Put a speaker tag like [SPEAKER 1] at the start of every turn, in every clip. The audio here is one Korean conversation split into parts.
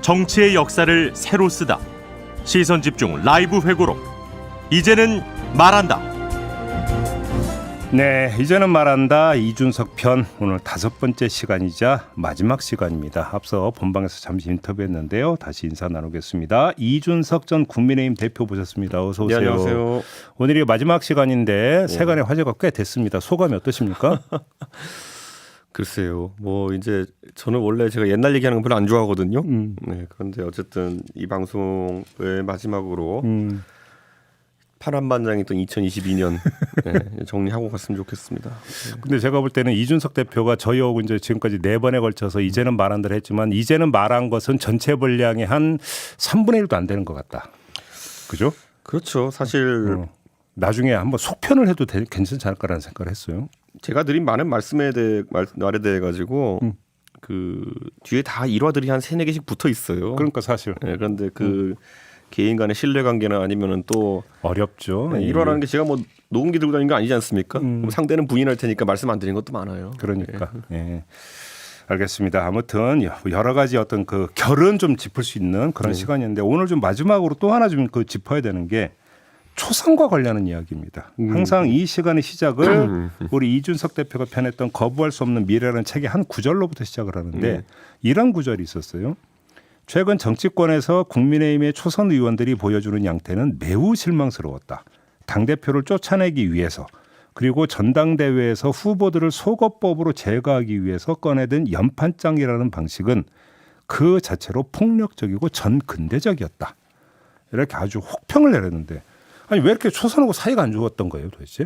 [SPEAKER 1] 정치의 역사를 새로 쓰다. 시선 집중 라이브 회고록. 이제는 말한다.
[SPEAKER 2] 네, 이제는 말한다. 이준석 편 오늘 5번째 시간이자 마지막 시간입니다. 앞서 본방에서 잠시 인터뷰했는데요. 다시 인사 나누겠습니다. 이준석 전 국민의힘 대표 모셨습니다. 어서 오세요.
[SPEAKER 3] 네, 안녕하세요.
[SPEAKER 2] 오늘이 마지막 시간인데 세간의 화제가 꽤 됐습니다. 소감이 어떠십니까?
[SPEAKER 3] 글쎄요. 뭐 이제 저는 원래 제가 옛날 얘기하는 거 별로 안 좋아하거든요. 네, 그런데 어쨌든 이 방송을 마지막으로 파란만장했던 2022년 네, 정리하고 갔으면 좋겠습니다. 네.
[SPEAKER 2] 근데 제가 볼 때는 이준석 대표가 저희하고 이제 지금까지 4번에 걸쳐서 이제는 말한다 했지만 이제는 말한 것은 전체 분량의 한 3분의 1도 안 되는 것 같다. 그죠?
[SPEAKER 3] 그렇죠. 사실
[SPEAKER 2] 나중에 한번 속편을 해도 괜찮지 않을까라는 생각을 했어요.
[SPEAKER 3] 제가 드린 많은 말에 대해 가지고 그 뒤에 다 일화들이 한 3-4개씩 붙어 있어요.
[SPEAKER 2] 그러니까 사실.
[SPEAKER 3] 네, 그런데 그 개인 간의 신뢰관계나 아니면은 또
[SPEAKER 2] 어렵죠.
[SPEAKER 3] 네, 일화라는 게 제가 뭐 녹음기 들고 다니는 거 아니지 않습니까? 상대는 부인할 테니까 말씀 안 드린 것도 많아요.
[SPEAKER 2] 그러니까. 예. 알겠습니다. 아무튼 여러 가지 어떤 그 결은 좀 짚을 수 있는 그런 시간이었는데 오늘 좀 마지막으로 또 하나 좀 그 짚어야 되는 게 초선과 관련한 이야기입니다. 항상 이 시간의 시작을 우리 이준석 대표가 펴냈던 거부할 수 없는 미래라는 책의 한 구절로부터 시작을 하는데 이런 구절이 있었어요. 최근 정치권에서 국민의힘의 초선 의원들이 보여주는 양태는 매우 실망스러웠다. 당대표를 쫓아내기 위해서 그리고 전당대회에서 후보들을 속어법으로 제거하기 위해서 꺼내든 연판장이라는 방식은 그 자체로 폭력적이고 전근대적이었다. 이렇게 아주 혹평을 내렸는데 아니 왜 이렇게 초선하고 사이가 안 좋았던 거예요 도대체?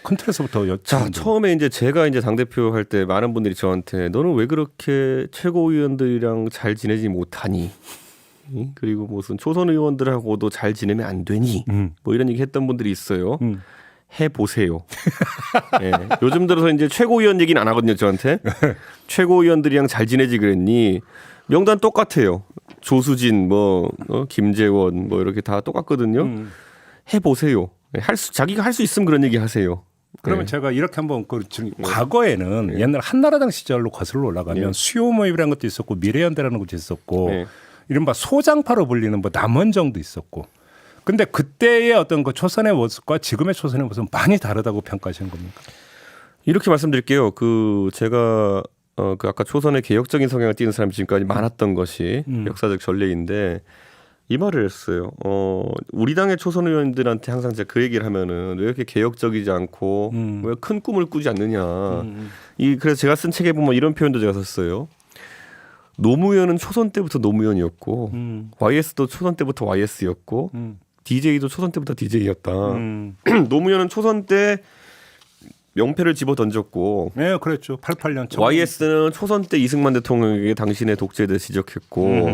[SPEAKER 2] 큰 틀에서부터
[SPEAKER 3] 자, 처음에 이제 제가 이제 당대표 할 때 많은 분들이 저한테 너는 왜 그렇게 최고위원들이랑 잘 지내지 못하니? 그리고 무슨 초선 의원들하고도 잘 지내면 안 되니? 뭐 이런 얘기 했던 분들이 있어요. 해보세요. 네. 요즘 들어서 이제 최고위원 얘기는 안 하거든요, 저한테. 최고위원들이랑 잘 지내지 그랬니? 명단 똑같아요. 조수진, 김재원, 이렇게 다 똑같거든요. 해보세요. 자기가 할 수 있으면 그런 얘기 하세요.
[SPEAKER 2] 그러면
[SPEAKER 3] 네.
[SPEAKER 2] 제가 이렇게 한번 과거에는 옛날 한나라당 시절로 거슬러 올라가면 수요 모임이라는 것도 있었고 미래연대라는 것도 있었고 이른바 소장파로 불리는 남원정도 있었고 근데 그때의 어떤 그 초선의 모습과 지금의 초선의 모습은 많이 다르다고 평가하시는 겁니까?
[SPEAKER 3] 이렇게 말씀드릴게요. 제가 그 아까 초선의 개혁적인 성향을 띠는 사람이 지금까지 많았던 것이 역사적 전례인데 이 말을 했어요. 우리 당의 초선 의원들한테 항상 제가 그 얘기를 하면은 왜 이렇게 개혁적이지 않고 왜 큰 꿈을 꾸지 않느냐. 그래서 제가 쓴 책에 보면 이런 표현도 제가 썼어요. 노무현은 초선 때부터 노무현이었고 YS도 초선 때부터 YS였고 DJ도 초선 때부터 DJ였다. 노무현은 초선 때 명패를 집어 던졌고,
[SPEAKER 2] 네, 그랬죠. 88년.
[SPEAKER 3] YS는 초선 때 이승만 대통령에게 당신의 독재에 대해 지적했고,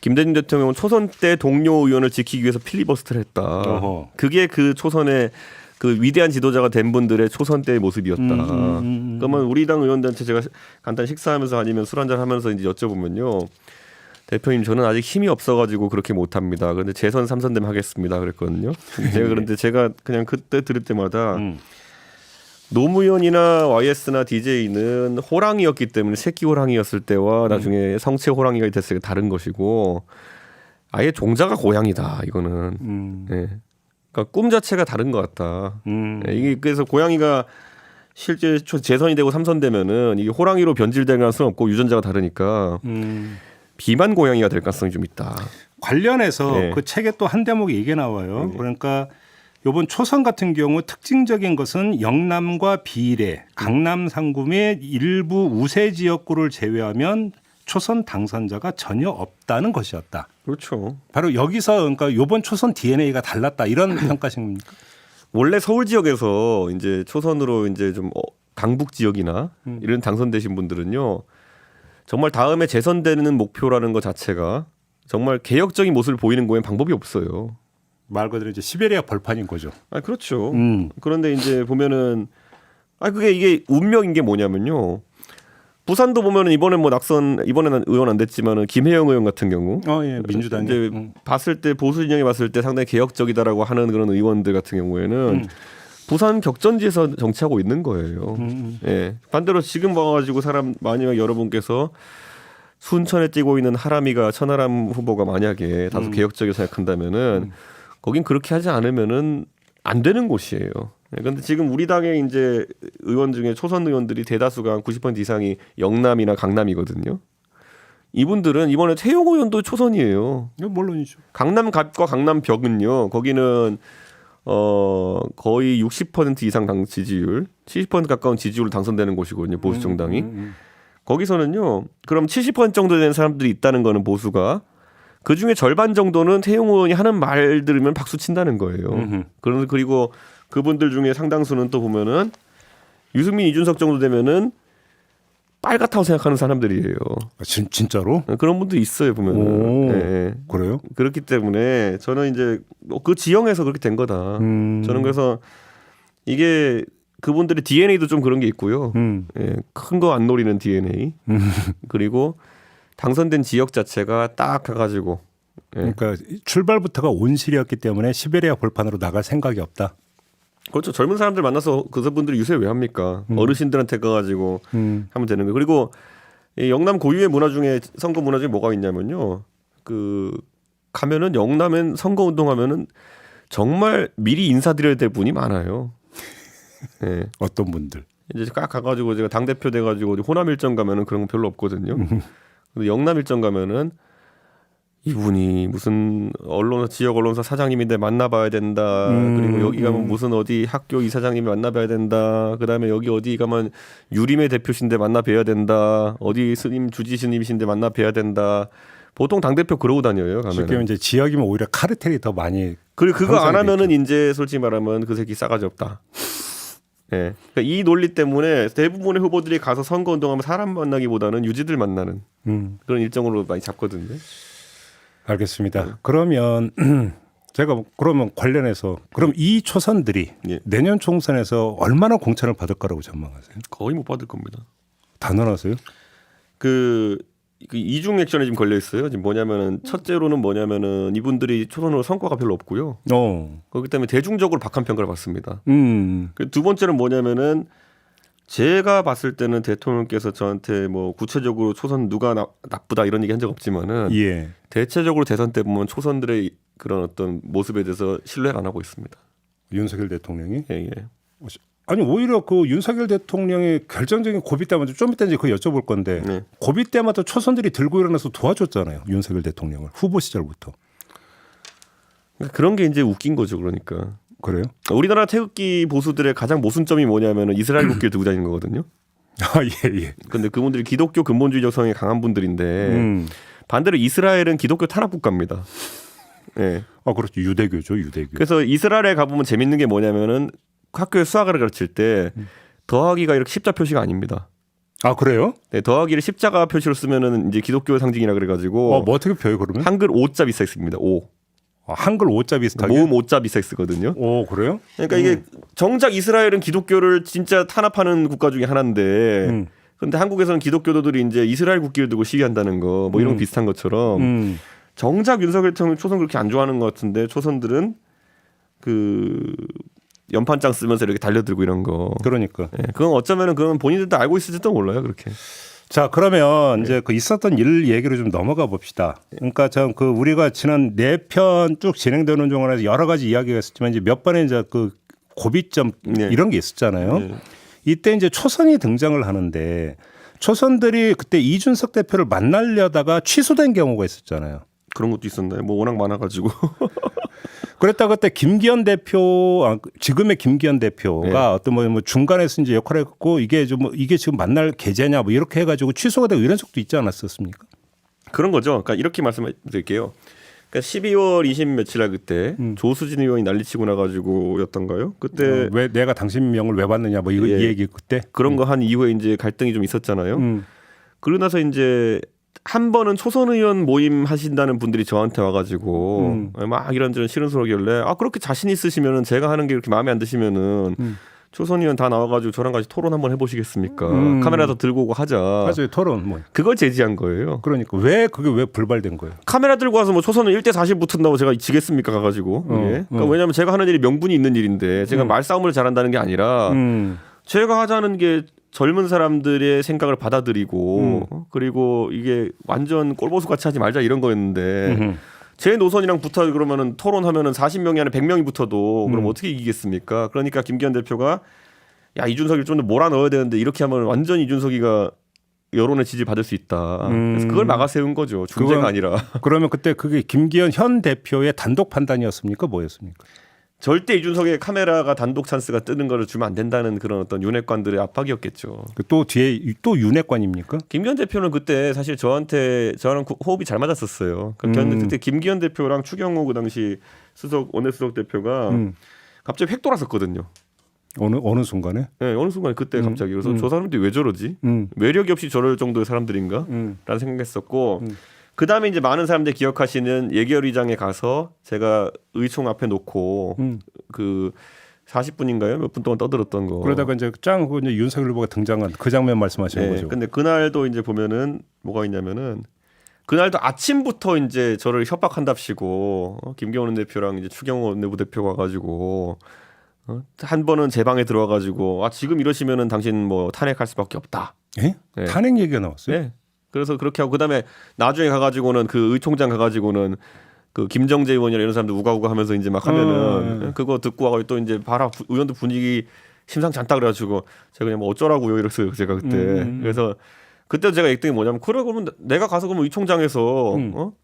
[SPEAKER 3] 김대중 대통령은 초선 때 동료 의원을 지키기 위해서 필리버스터를 했다.
[SPEAKER 2] 어허.
[SPEAKER 3] 그게 그 초선의 그 위대한 지도자가 된 분들의 초선 때의 모습이었다. 그러면 우리 당 의원들한테 제가 간단히 식사하면서 아니면 술 한잔 하면서 이제 여쭤보면요. 대표님 저는 아직 힘이 없어가지고 그렇게 못합니다. 그런데 재선 3선 되면 하겠습니다. 그랬거든요. 제가 그냥 그때 들을 때마다 노무현이나 YS나 DJ는 호랑이였기 때문에 새끼 호랑이였을 때와 나중에 성체 호랑이가 됐을 때 다른 것이고 아예 종자가 고양이다. 이거는 네. 그러니까 꿈 자체가 다른 것 같다. 네. 이게 그래서 고양이가 실제 재선이 되고 3선 되면은 이게 호랑이로 변질될 가능성은 없고 유전자가 다르니까 비만 고양이가 될 가능성이 좀 있다.
[SPEAKER 2] 관련해서 그 책에 또 한 대목이 이게 나와요. 그러니까 이번 초선 같은 경우 특징적인 것은 영남과 비례, 강남 상금의 일부 우세 지역구를 제외하면 초선 당선자가 전혀 없다는 것이었다.
[SPEAKER 3] 그렇죠.
[SPEAKER 2] 바로 여기서 그러니까 이번 초선 DNA가 달랐다 이런 평가십니까?
[SPEAKER 3] 원래 서울 지역에서 이제 초선으로 이제 좀 강북 지역이나 이런 당선되신 분들은요. 정말 다음에 재선되는 목표라는 것 자체가 정말 개혁적인 모습을 보이는 거에는 방법이 없어요.
[SPEAKER 2] 말 그대로 이제 시베리아 벌판인 거죠.
[SPEAKER 3] 그렇죠. 그런데 이제 보면은 이게 운명인 게 뭐냐면요. 부산도 보면은 이번에는 의원 안 됐지만은 김혜영 의원 같은 경우,
[SPEAKER 2] 민주당이
[SPEAKER 3] 이제 봤을 때 보수 진영이 봤을 때 상당히 개혁적이다라고 하는 그런 의원들 같은 경우에는 부산 격전지에서 정치하고 있는 거예요. 예. 반대로 지금 와가지고 여러분께서 순천에 뛰고 있는 하람이가 천하람 후보가 만약에 다소 개혁적이라고 생각한다면은 거긴 그렇게 하지 않으면은 안 되는 곳이에요. 그런데 지금 우리 당의 이제 의원 중에 초선 의원들이 대다수가 한 90% 이상이 영남이나 강남이거든요. 이분들은 이번에 태용 의원도 초선이에요.
[SPEAKER 2] 물론이죠.
[SPEAKER 3] 강남갑과 강남벽은요. 거기는 거의 60% 이상 당 지지율, 70% 가까운 지지율로 당선되는 곳이거든요. 보수 정당이. 거기서는요. 그럼 70% 정도 되는 사람들이 있다는 거는 보수가 그 중에 절반 정도는 태용 의원이 하는 말 들으면 박수 친다는 거예요. 그리고 그분들 중에 상당수는 또 보면은 유승민, 이준석 정도 되면은 빨갛다고 생각하는 사람들이에요.
[SPEAKER 2] 진짜로?
[SPEAKER 3] 그런 분도 있어요 보면은. 네.
[SPEAKER 2] 그래요?
[SPEAKER 3] 그렇기 때문에 저는 이제 그 지형에서 그렇게 된 거다. 저는 그래서 이게 그분들의 DNA도 좀 그런 게 있고요. 예, 큰 거 안 노리는 DNA. 그리고 당선된 지역 자체가 딱 가가지고. 예.
[SPEAKER 2] 그러니까 출발부터가 온실이었기 때문에 시베리아 벌판으로 나갈 생각이 없다.
[SPEAKER 3] 그렇죠. 젊은 사람들 만나서 그분들이 유세 왜 합니까? 어르신들한테 가가지고 하면 되는 거예요. 그리고 이 영남 고유의 문화 중에 선거 문화 중에 뭐가 있냐면요. 그 가면은 영남엔 선거 운동하면은 정말 미리 인사드려야 될 분이 많아요. 네.
[SPEAKER 2] 어떤 분들?
[SPEAKER 3] 이제 딱 가가지고 제가 당 대표 돼가지고 호남 일정 가면은 그런 거 별로 없거든요. 근데 영남 일정 가면은 이분이 무슨 지역 언론사 사장님인데 만나봐야 된다. 그리고 여기 가면 무슨 어디 학교 이사장님이 만나봐야 된다. 그다음에 여기 어디 가면 유림의 대표신데 만나봐야 된다. 어디 스님 주지 스님이신데 만나봐야 된다. 보통 당 대표 그러고 다녀요. 가면.
[SPEAKER 2] 쉽게 이제 지역이면 오히려 카르텔이 더 많이.
[SPEAKER 3] 그리고 그거 안 하면은
[SPEAKER 2] 있죠.
[SPEAKER 3] 이제 솔직히 말하면 그 새끼 싸가지 없다. 네. 그러니까 이 논리 때문에 대부분의 후보들이 가서 선거 운동하면 사람 만나기보다는 유지들 만나는 그런 일정으로 많이 잡거든요.
[SPEAKER 2] 알겠습니다. 그러면 제가 그러면 관련해서 그럼 이 초선들이
[SPEAKER 3] 예.
[SPEAKER 2] 내년 총선에서 얼마나 공천을 받을 거라고 전망하세요?
[SPEAKER 3] 거의 못 받을 겁니다.
[SPEAKER 2] 단언하세요?
[SPEAKER 3] 그 이중 액션이 지금 걸려 있어요. 지금 뭐냐면은 첫째로는 뭐냐면은 이분들이 초선으로 성과가 별로 없고요. 그렇기 때문에 대중적으로 박한 평가를 받습니다. 그 두 번째는 뭐냐면은 제가 봤을 때는 대통령께서 저한테 뭐 구체적으로 초선 누가 나쁘다 이런 얘기 한 적 없지만은
[SPEAKER 2] 예.
[SPEAKER 3] 대체적으로 대선 때 보면 초선들의 그런 어떤 모습에 대해서 신뢰를 안 하고 있습니다.
[SPEAKER 2] 윤석열 대통령이?
[SPEAKER 3] 예, 예.
[SPEAKER 2] 아니 오히려 그 윤석열 대통령의 결정적인 고비 때마다 좀 이따 이제 그 여쭤볼 건데
[SPEAKER 3] 네.
[SPEAKER 2] 고비 때마다 초선들이 들고 일어나서 도와줬잖아요. 윤석열 대통령을 후보 시절부터.
[SPEAKER 3] 그런 게 이제 웃긴 거죠. 그러니까.
[SPEAKER 2] 그래요?
[SPEAKER 3] 우리나라 태극기 보수들의 가장 모순점이 뭐냐면은 이스라엘 국기를 들고 다니는 거거든요.
[SPEAKER 2] 아, 예, 예.
[SPEAKER 3] 근데 그분들이 기독교 근본주의적 성향이 강한 분들인데 반대로 이스라엘은 기독교 탄압 국가입니다. 예.
[SPEAKER 2] 아, 그렇죠. 유대교죠, 유대교.
[SPEAKER 3] 그래서 이스라엘에 가보면 재밌는 게 뭐냐면은 학교에 수학을 가르칠 때 더하기가 이렇게 십자 표시가 아닙니다.
[SPEAKER 2] 아, 그래요?
[SPEAKER 3] 네, 더하기를 십자가 표시로 쓰면은 이제 기독교 상징이라 그래가지고
[SPEAKER 2] 뭐 어떻게 펴요 그러면?
[SPEAKER 3] 한글 오자 비슷하게 씁니다. 오.
[SPEAKER 2] 한글 오자 비슷하게.
[SPEAKER 3] 모음 오자 비슷하게 쓰거든요.
[SPEAKER 2] 오, 그래요?
[SPEAKER 3] 그러니까 이게 정작 이스라엘은 기독교를 진짜 탄압하는 국가 중에 하나인데 그런데 한국에서는 기독교도들이 이제 이스라엘 국기를 들고 시위한다는 거 뭐 이런 거 비슷한 것처럼 정작 윤석열 대통령 초선 그렇게 안 좋아하는 것 같은데 초선들은 그 연판장 쓰면서 이렇게 달려들고 이런 거.
[SPEAKER 2] 그러니까.
[SPEAKER 3] 예, 그건 어쩌면은 그건 본인들도 알고 있을지도 몰라요 그렇게.
[SPEAKER 2] 자, 그러면 이제 그 있었던 일 얘기로 좀 넘어가 봅시다. 그러니까 참 그 우리가 지난 4편 쭉 진행되는 동안에 여러 가지 이야기가 있었지만 이제 몇 번의 이제 그 고비점
[SPEAKER 3] 네.
[SPEAKER 2] 이런 게 있었잖아요.
[SPEAKER 3] 네.
[SPEAKER 2] 이때 이제 초선이 등장을 하는데 초선들이 그때 이준석 대표를 만나려다가 취소된 경우가 있었잖아요.
[SPEAKER 3] 그런 것도 있었나요? 뭐 워낙 많아가지고.
[SPEAKER 2] 그랬다 그때 김기현 대표, 지금의 김기현 대표가
[SPEAKER 3] 네.
[SPEAKER 2] 어떤 뭐 중간에서 이제 역할을 했고 이게 좀 이게 지금 만날 계제냐 뭐 이렇게 해가지고 취소가 되고 이런 적도 있지 않았었습니까?
[SPEAKER 3] 그런 거죠. 그러니까 이렇게 말씀드릴게요. 그러니까 12월 20 며칠 날 그때 조수진 의원이 난리치고 나가지고였던가요? 그때
[SPEAKER 2] 왜 내가 당신 명을 왜 받느냐 뭐 이거
[SPEAKER 3] 예.
[SPEAKER 2] 이 얘기 그때
[SPEAKER 3] 그런 거 한 이후에 이제 갈등이 좀 있었잖아요. 그러고 나서 이제 한 번은 초선 의원 모임 하신다는 분들이 저한테 와가지고 막 이런저런 싫은 소리 하길래 그렇게 자신 있으시면은 제가 하는 게 이렇게 마음에 안 드시면은 초선 의원 다 나와가지고 저랑 같이 토론 한번 해보시겠습니까? 카메라도 들고 오고 하자.
[SPEAKER 2] 맞아요 토론 뭐
[SPEAKER 3] 그걸 제지한 거예요.
[SPEAKER 2] 그러니까 왜 그게 왜 불발된 거예요?
[SPEAKER 3] 카메라 들고 와서 뭐 초선은 1대 40 붙은다고 제가 지겠습니까 가가지고. 예? 그러니까 왜냐하면 제가 하는 일이 명분이 있는 일인데 제가 말싸움을 잘한다는 게 아니라 제가 하자는 게 젊은 사람들의 생각을 받아들이고 그리고 이게 완전 꼴보수 같이 하지 말자 이런 거였는데 제 노선이랑 붙어 그러면은 토론하면은 40명이 아니라 100명이 붙어도 그럼 어떻게 이기겠습니까? 그러니까 김기현 대표가 야 이준석이를 좀 더 몰아넣어야 되는데 이렇게 하면 완전 이준석이가 여론의 지지 받을 수 있다. 그래서 그걸 막아 세운 거죠. 중재가 아니라.
[SPEAKER 2] 그러면 그때 그게 김기현 현 대표의 단독 판단이었습니까? 뭐였습니까?
[SPEAKER 3] 절대 이준석의 카메라가 단독 찬스가 뜨는 거를 주면 안 된다는 그런 어떤 윤핵관들의 압박이었겠죠.
[SPEAKER 2] 또 뒤에 또 윤핵관입니까?
[SPEAKER 3] 김기현 대표는 그때 사실 저랑 호흡이 잘 맞았었어요. 그때 김기현 대표랑 추경호 그 당시 원내수석 대표가 갑자기 획 돌았었거든요.
[SPEAKER 2] 어느 순간에?
[SPEAKER 3] 네, 어느 순간에 그때 갑자기 그래서 저 사람들이 왜 저러지? 매력이 없이 저럴 정도의 사람들인가? 라는 생각했었고 그 다음에 이제 많은 사람들이 기억하시는 예결위장에 가서 제가 의총 앞에 놓고 그 40분인가요? 몇 분 동안 떠들었던 거.
[SPEAKER 2] 그러다가 이제 이제 윤석열 후보가 등장한 그 장면 말씀하시는 거죠.
[SPEAKER 3] 근데 그날도 이제 보면은 뭐가 있냐면은 그날도 아침부터 이제 저를 협박한답시고 김경원 대표랑 이제 추경호 내부 대표가 와가지고 한 번은 제 방에 들어와가지고 지금 이러시면은 당신 뭐 탄핵할 수밖에 없다.
[SPEAKER 2] 예?
[SPEAKER 3] 네.
[SPEAKER 2] 탄핵 얘기가 나왔어요?
[SPEAKER 3] 네. 그래서 그렇게 하고 그다음에 나중에 가가지고는 그 의총장 가가지고는 그 김정재 의원이나 이런 사람들 우가우가 하면서 이제 막 하면은 그거 듣고 와가지고 또 이제 봐라 의원들 분위기 심상치 않다 그래가지고 제가 그냥 뭐 어쩌라고요 이랬어요 제가 그때. 그래서 그때 제가 얘기했던 게 뭐냐면 그러면 내가 가서 그러면 의총장에서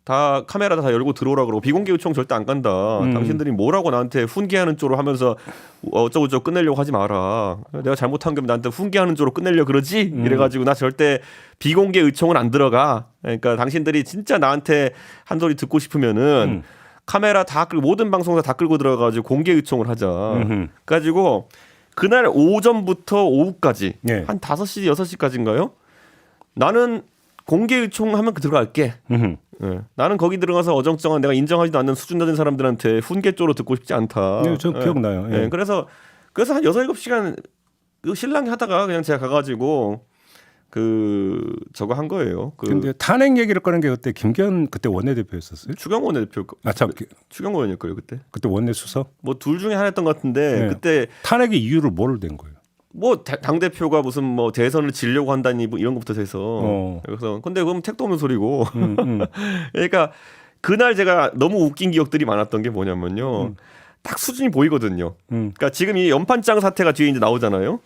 [SPEAKER 3] 다 카메라 다 열고 들어오라 그러고 비공개 의총 절대 안 간다. 당신들이 뭐라고 나한테 훈계하는 쪽으로 하면서 어쩌고저쩌고 끝내려고 하지 마라. 내가 잘못한 게 나한테 훈계하는 쪽으로 끝내려고 그러지? 이래가지고 나 절대 비공개 의총은 안 들어가. 그러니까 당신들이 진짜 나한테 한 소리 듣고 싶으면은 카메라 다 끌고 모든 방송사 다 끌고 들어가가지고 공개 의총을 하자. 그래가지고 그날 오전부터 오후까지 한 5시 6시까지인가요? 나는 공개 의총하면 들어갈게. 나는 거기 들어가서 어정쩡한 내가 인정하지도 않는 수준 낮은 사람들한테 훈계 쪽으로 듣고 싶지 않다.
[SPEAKER 2] 네, 저 기억나요. 예.
[SPEAKER 3] 그래서 한 6-7시간 그 신랑이 하다가 그냥 제가 가가지고 그 저거 한 거예요.
[SPEAKER 2] 근데 탄핵 얘기를 꺼낸 게 그때 김기현 그때 원내대표였었어요?
[SPEAKER 3] 추경호 원내대표. 추경호 의원일 거예요 그때
[SPEAKER 2] 원내수석?
[SPEAKER 3] 뭐 둘 중에 하나였던 것 같은데 그때
[SPEAKER 2] 탄핵의 이유를 뭐를 댄 거예요?
[SPEAKER 3] 뭐 당 대표가 무슨 뭐 대선을 지려고 한다니 뭐 이런 것부터 해서 그래서 근데 그럼 택도 없는 소리고 그러니까 그날 제가 너무 웃긴 기억들이 많았던 게 뭐냐면요 딱 수준이 보이거든요. 그러니까 지금 이 연판장 사태가 뒤에 이제 나오잖아요.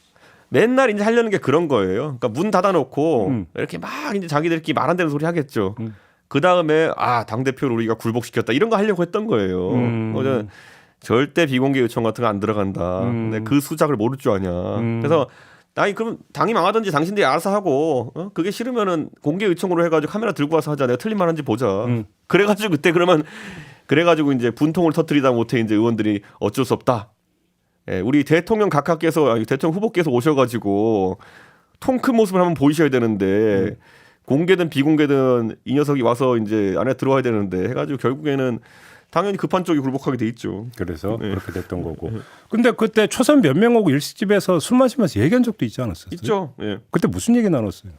[SPEAKER 3] 맨날 이제 하려는 게 그런 거예요. 그러니까 문 닫아놓고 이렇게 막 이제 자기들끼리 말 안 되는 소리 하겠죠. 그 다음에 당 대표를 우리가 굴복시켰다 이런 거 하려고 했던 거예요. 절대 비공개 요청 같은 거 안 들어간다. 근데 그 수작을 모를 줄 아냐. 그래서 아니 그럼 당이 망하든지 당신들이 알아서 하고 그게 싫으면은 공개 요청으로 해가지고 카메라 들고 와서 하자. 내가 틀린 말 한지 보자. 그래가지고 그때 그래가지고 이제 분통을 터뜨리다 못해 이제 의원들이 어쩔 수 없다. 예, 우리 대통령 대통령 후보께서 오셔가지고 통 큰 모습을 한번 보이셔야 되는데 공개든 비공개든 이 녀석이 와서 이제 안에 들어와야 되는데 해가지고 결국에는 당연히 급한 쪽이 굴복하게 돼 있죠.
[SPEAKER 2] 그래서 그렇게 됐던 거고. 근데 그때 초선 몇 명하고 일식집에서 술 마시면서 얘기한 적도 있지 않았어요?
[SPEAKER 3] 있죠. 예.
[SPEAKER 2] 그때 무슨 얘기 나눴어요?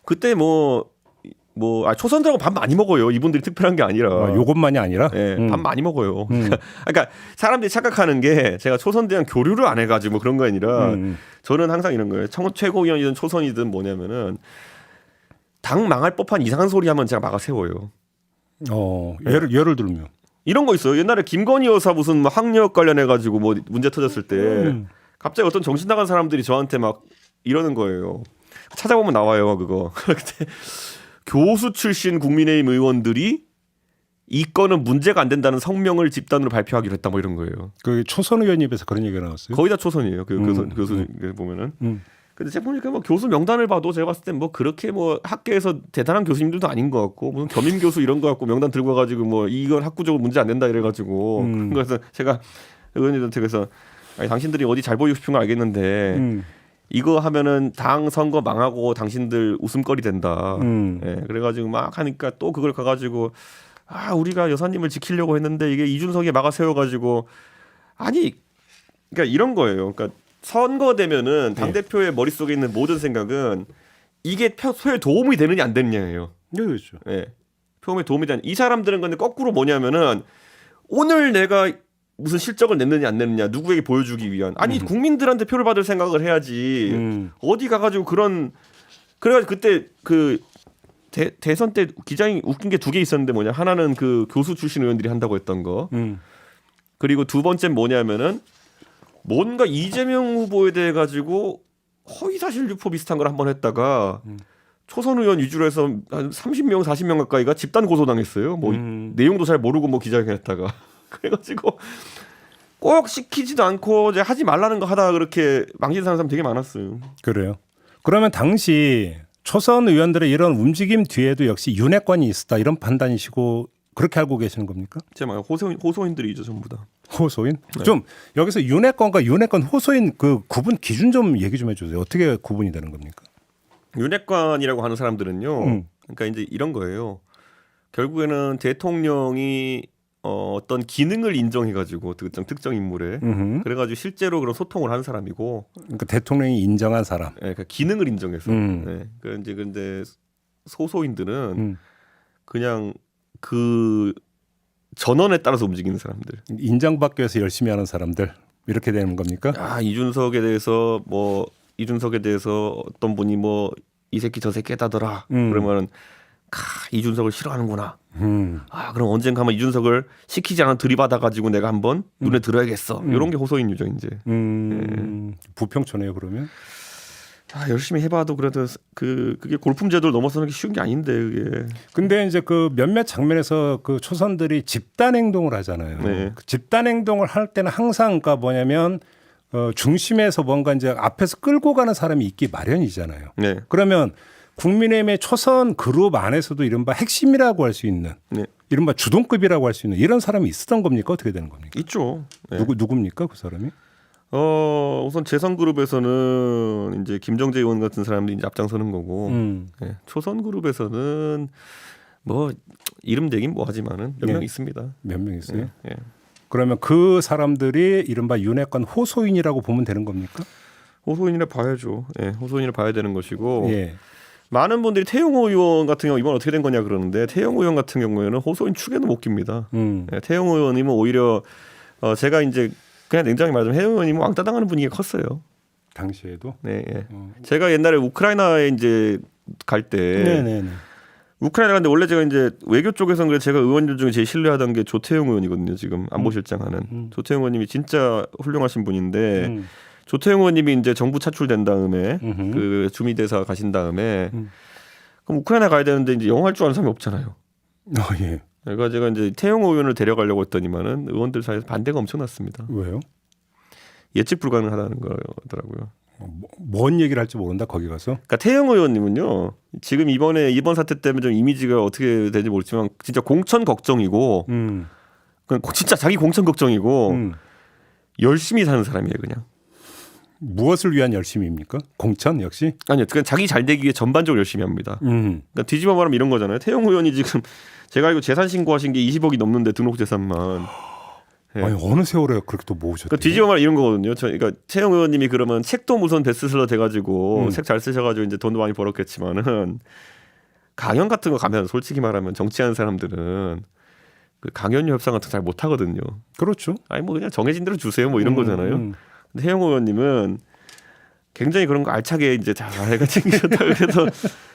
[SPEAKER 3] 그때 초선들하고 밥 많이 먹어요. 이분들이 특별한 게 아니라.
[SPEAKER 2] 요것만이 아니라?
[SPEAKER 3] 밥 많이 먹어요. 그러니까 사람들이 착각하는 게 제가 초선대랑 교류를 안 해가지고 뭐 그런 거 아니라 저는 항상 이런 거예요. 최고위원이든 초선이든 뭐냐면은 당 망할 법한 이상한 소리 하면 제가 막아 세워요.
[SPEAKER 2] 예를 들면?
[SPEAKER 3] 이런 거 있어요. 옛날에 김건희 여사 무슨 학력 관련해 가지고 뭐 문제 터졌을 때 갑자기 어떤 정신 나간 사람들이 저한테 막 이러는 거예요. 찾아보면 나와요, 그거. 그때 교수 출신 국민의힘 의원들이 이 건은 문제가 안 된다는 성명을 집단으로 발표하기로 했다 뭐 이런 거예요.
[SPEAKER 2] 그 초선 의원 입에서 그런 얘기가 나왔어요?
[SPEAKER 3] 거의 다 초선이에요. 교수 보면은. 근데 제가 보니까 뭐 교수 명단을 봐도 제가 봤을 땐 뭐 그렇게 뭐 학계에서 대단한 교수님들도 아닌 것 같고 무슨 겸임 교수 이런 거 갖고 명단 들고 와가지고 뭐 이건 학구적으로 문제 안 된다 이래가지고 그래서 제가 의원님한테 그래서 아니, 당신들이 어디 잘 보이고 싶은 거 알겠는데 이거 하면은 당 선거 망하고 당신들 웃음거리 된다. 예, 그래가지고 막 하니까 또 그걸 가가지고 우리가 여사님을 지키려고 했는데 이게 이준석이 막아 세워가지고 그러니까 이런 거예요. 그러니까 선거 되면은 당 대표의 머릿속에 있는 모든 생각은 이게 표에 도움이 되느냐 안 되느냐예요.
[SPEAKER 2] 그렇죠.
[SPEAKER 3] 예. 표에 도움이 되는 이 사람들은 근데 거꾸로 뭐냐면은 오늘 내가 무슨 실적을 냈느냐 안 냈느냐 누구에게 보여주기 위한 아니 국민들한테 표를 받을 생각을 해야지 어디 가가지고 그래가지고 그때 그 대선 때 기장이 웃긴 게 2개 있었는데 뭐냐 하나는 그 교수 출신 의원들이 한다고 했던 거 그리고 두 번째는 뭐냐면은 뭔가 이재명 후보에 대해 가지고 허위사실 유포 비슷한 걸 한번 했다가 초선 의원 위주로 해서 한 30명 40명 가까이가 집단 고소당했어요. 뭐 내용도 잘 모르고 뭐 기자회견했다가 그래가지고 꼭 시키지도 않고 이제 하지 말라는 거 하다가 그렇게 망신사는 사람 되게 많았어요.
[SPEAKER 2] 그래요. 그러면 당시 초선 의원들의 이런 움직임 뒤에도 역시 윤핵관이 있었다 이런 판단이시고 그렇게 알고 계시는 겁니까?
[SPEAKER 3] 제 말 호소인들이죠 전부 다.
[SPEAKER 2] 호소인?
[SPEAKER 3] 네.
[SPEAKER 2] 좀 여기서 윤핵관과 윤핵관 호소인 그 구분 기준 좀 얘기 좀 해주세요. 어떻게 구분이 되는 겁니까?
[SPEAKER 3] 윤핵관이라고 하는 사람들은요. 그러니까 이제 이런 거예요. 결국에는 대통령이 어떤 기능을 인정해가지고 특정 인물에 그래가지고 실제로 그런 소통을 한 사람이고.
[SPEAKER 2] 그러니까 대통령이 인정한 사람.
[SPEAKER 3] 네, 그러니까 기능을 인정해서. 네. 근데 소소인들은 그냥 그 전원에 따라서 움직이는 사람들.
[SPEAKER 2] 인정받기 위해서 열심히 하는 사람들 이렇게 되는 겁니까?
[SPEAKER 3] 아 이준석에 대해서 어떤 분이 뭐 이 새끼 저 새끼 했다더라. 그러면은 이준석을 싫어하는구나. 아 그럼 언젠가 한번 이준석을 시키지 않아 들이받아가지고 내가 한번 눈에 들어야겠어. 이런 게 호소인 유죠 이제.
[SPEAKER 2] 부평초네요 그러면.
[SPEAKER 3] 아 열심히 해봐도 그래도 그게 골품 제도를 넘어서는 게 쉬운 게 아닌데 그게.
[SPEAKER 2] 근데 이제 그 몇몇 장면에서 그 초선들이 집단 행동을 하잖아요.
[SPEAKER 3] 네.
[SPEAKER 2] 그 집단 행동을 할 때는 항상 그러니까 뭐냐면 중심에서 뭔가 이제 앞에서 끌고 가는 사람이 있기 마련이잖아요.
[SPEAKER 3] 네.
[SPEAKER 2] 그러면 국민의힘의 초선 그룹 안에서도 이른바 핵심이라고 할 수 있는
[SPEAKER 3] 네.
[SPEAKER 2] 이른바 주동급이라고 할 수 있는 이런 사람이 있었던 겁니까? 어떻게 되는 겁니까?
[SPEAKER 3] 있죠. 네.
[SPEAKER 2] 누굽니까 그 사람이?
[SPEAKER 3] 우선 재선 그룹에서는 이제 김정재 의원 같은 사람들이 이제 앞장서는 거고 네. 초선 그룹에서는 뭐 이름 대긴 뭐 하지만은 몇 명 있습니다.
[SPEAKER 2] 몇 명 있어요?
[SPEAKER 3] 네.
[SPEAKER 2] 그러면 그 사람들이 이른바 윤핵관 호소인이라고 보면 되는 겁니까?
[SPEAKER 3] 호소인이라 봐야죠. 예, 호소인이라 봐야 되는 것이고
[SPEAKER 2] 예.
[SPEAKER 3] 많은 분들이 태영호 의원 같은 경우 이번 어떻게 된 거냐 그러는데 태영호 의원 같은 경우에는 호소인 축에도 못 깁니다. 예, 태영호 의원님은 오히려 제가 이제 그냥 냉정히 말하자면 태영호 의원님은 왕따 당하는 분위기가 컸어요.
[SPEAKER 2] 당시에도.
[SPEAKER 3] 네, 예. 제가 옛날에 우크라이나에 이제 갈 때
[SPEAKER 2] 네네네.
[SPEAKER 3] 우크라이나 갔는데 원래 제가 이제 외교 쪽에서는 그래 제가 의원들 중에 제일 신뢰하던 게 조태용 의원이거든요. 지금 안보실장 하는 조태용 의원님이 진짜 훌륭하신 분인데 조태용 의원님이 이제 정부 차출된 다음에 그 주미대사 가신 다음에 그럼 우크라이나 가야 되는데 이제 영어 할 줄 아는 사람이 없잖아요.
[SPEAKER 2] 예.
[SPEAKER 3] 그러니까 제가 이제 태영호 의원을 데려가려고 했더니만은 의원들 사이에서 반대가 엄청났습니다.
[SPEAKER 2] 왜요?
[SPEAKER 3] 예측 불가능하다는 거더라고요.
[SPEAKER 2] 뭔 얘기를 할지 모른다 거기 가서.
[SPEAKER 3] 그러니까 태영호 의원님은요 지금 이번 사태 때문에 좀 이미지가 어떻게 되는지 모르지만 진짜 공천 걱정이고 그냥 진짜 자기 공천 걱정이고 열심히 사는 사람이에요 그냥.
[SPEAKER 2] 무엇을 위한 열심입니까? 공천 역시?
[SPEAKER 3] 아니요, 그냥 자기 잘 되기 위해 전반적으로 열심히 합니다. 그러니까 뒤집어 말하면 이런 거잖아요. 태영호 의원이 지금 제가 알고 재산 신고하신 게 20억이 넘는데 등록 재산만. 네.
[SPEAKER 2] 아니 어느 세월에 그렇게 또 모으셨대요?
[SPEAKER 3] 그러니까 뒤집어 말하면 이런 거거든요. 그러니까 태영 의원님이 그러면 책도 무슨 베스트셀러 돼가지고 책 잘 쓰셔가지고 이제 돈도 많이 벌었겠지만은 강연 같은 거 가면 솔직히 말하면 정치하는 사람들은 그 강연료 협상 같은 거 잘 못하거든요.
[SPEAKER 2] 그렇죠.
[SPEAKER 3] 아니 뭐 그냥 정해진 대로 주세요 뭐 이런 거잖아요. 근데 태영 의원님은 굉장히 그런 거 알차게 이제 잘 해가 챙기셨다 그래서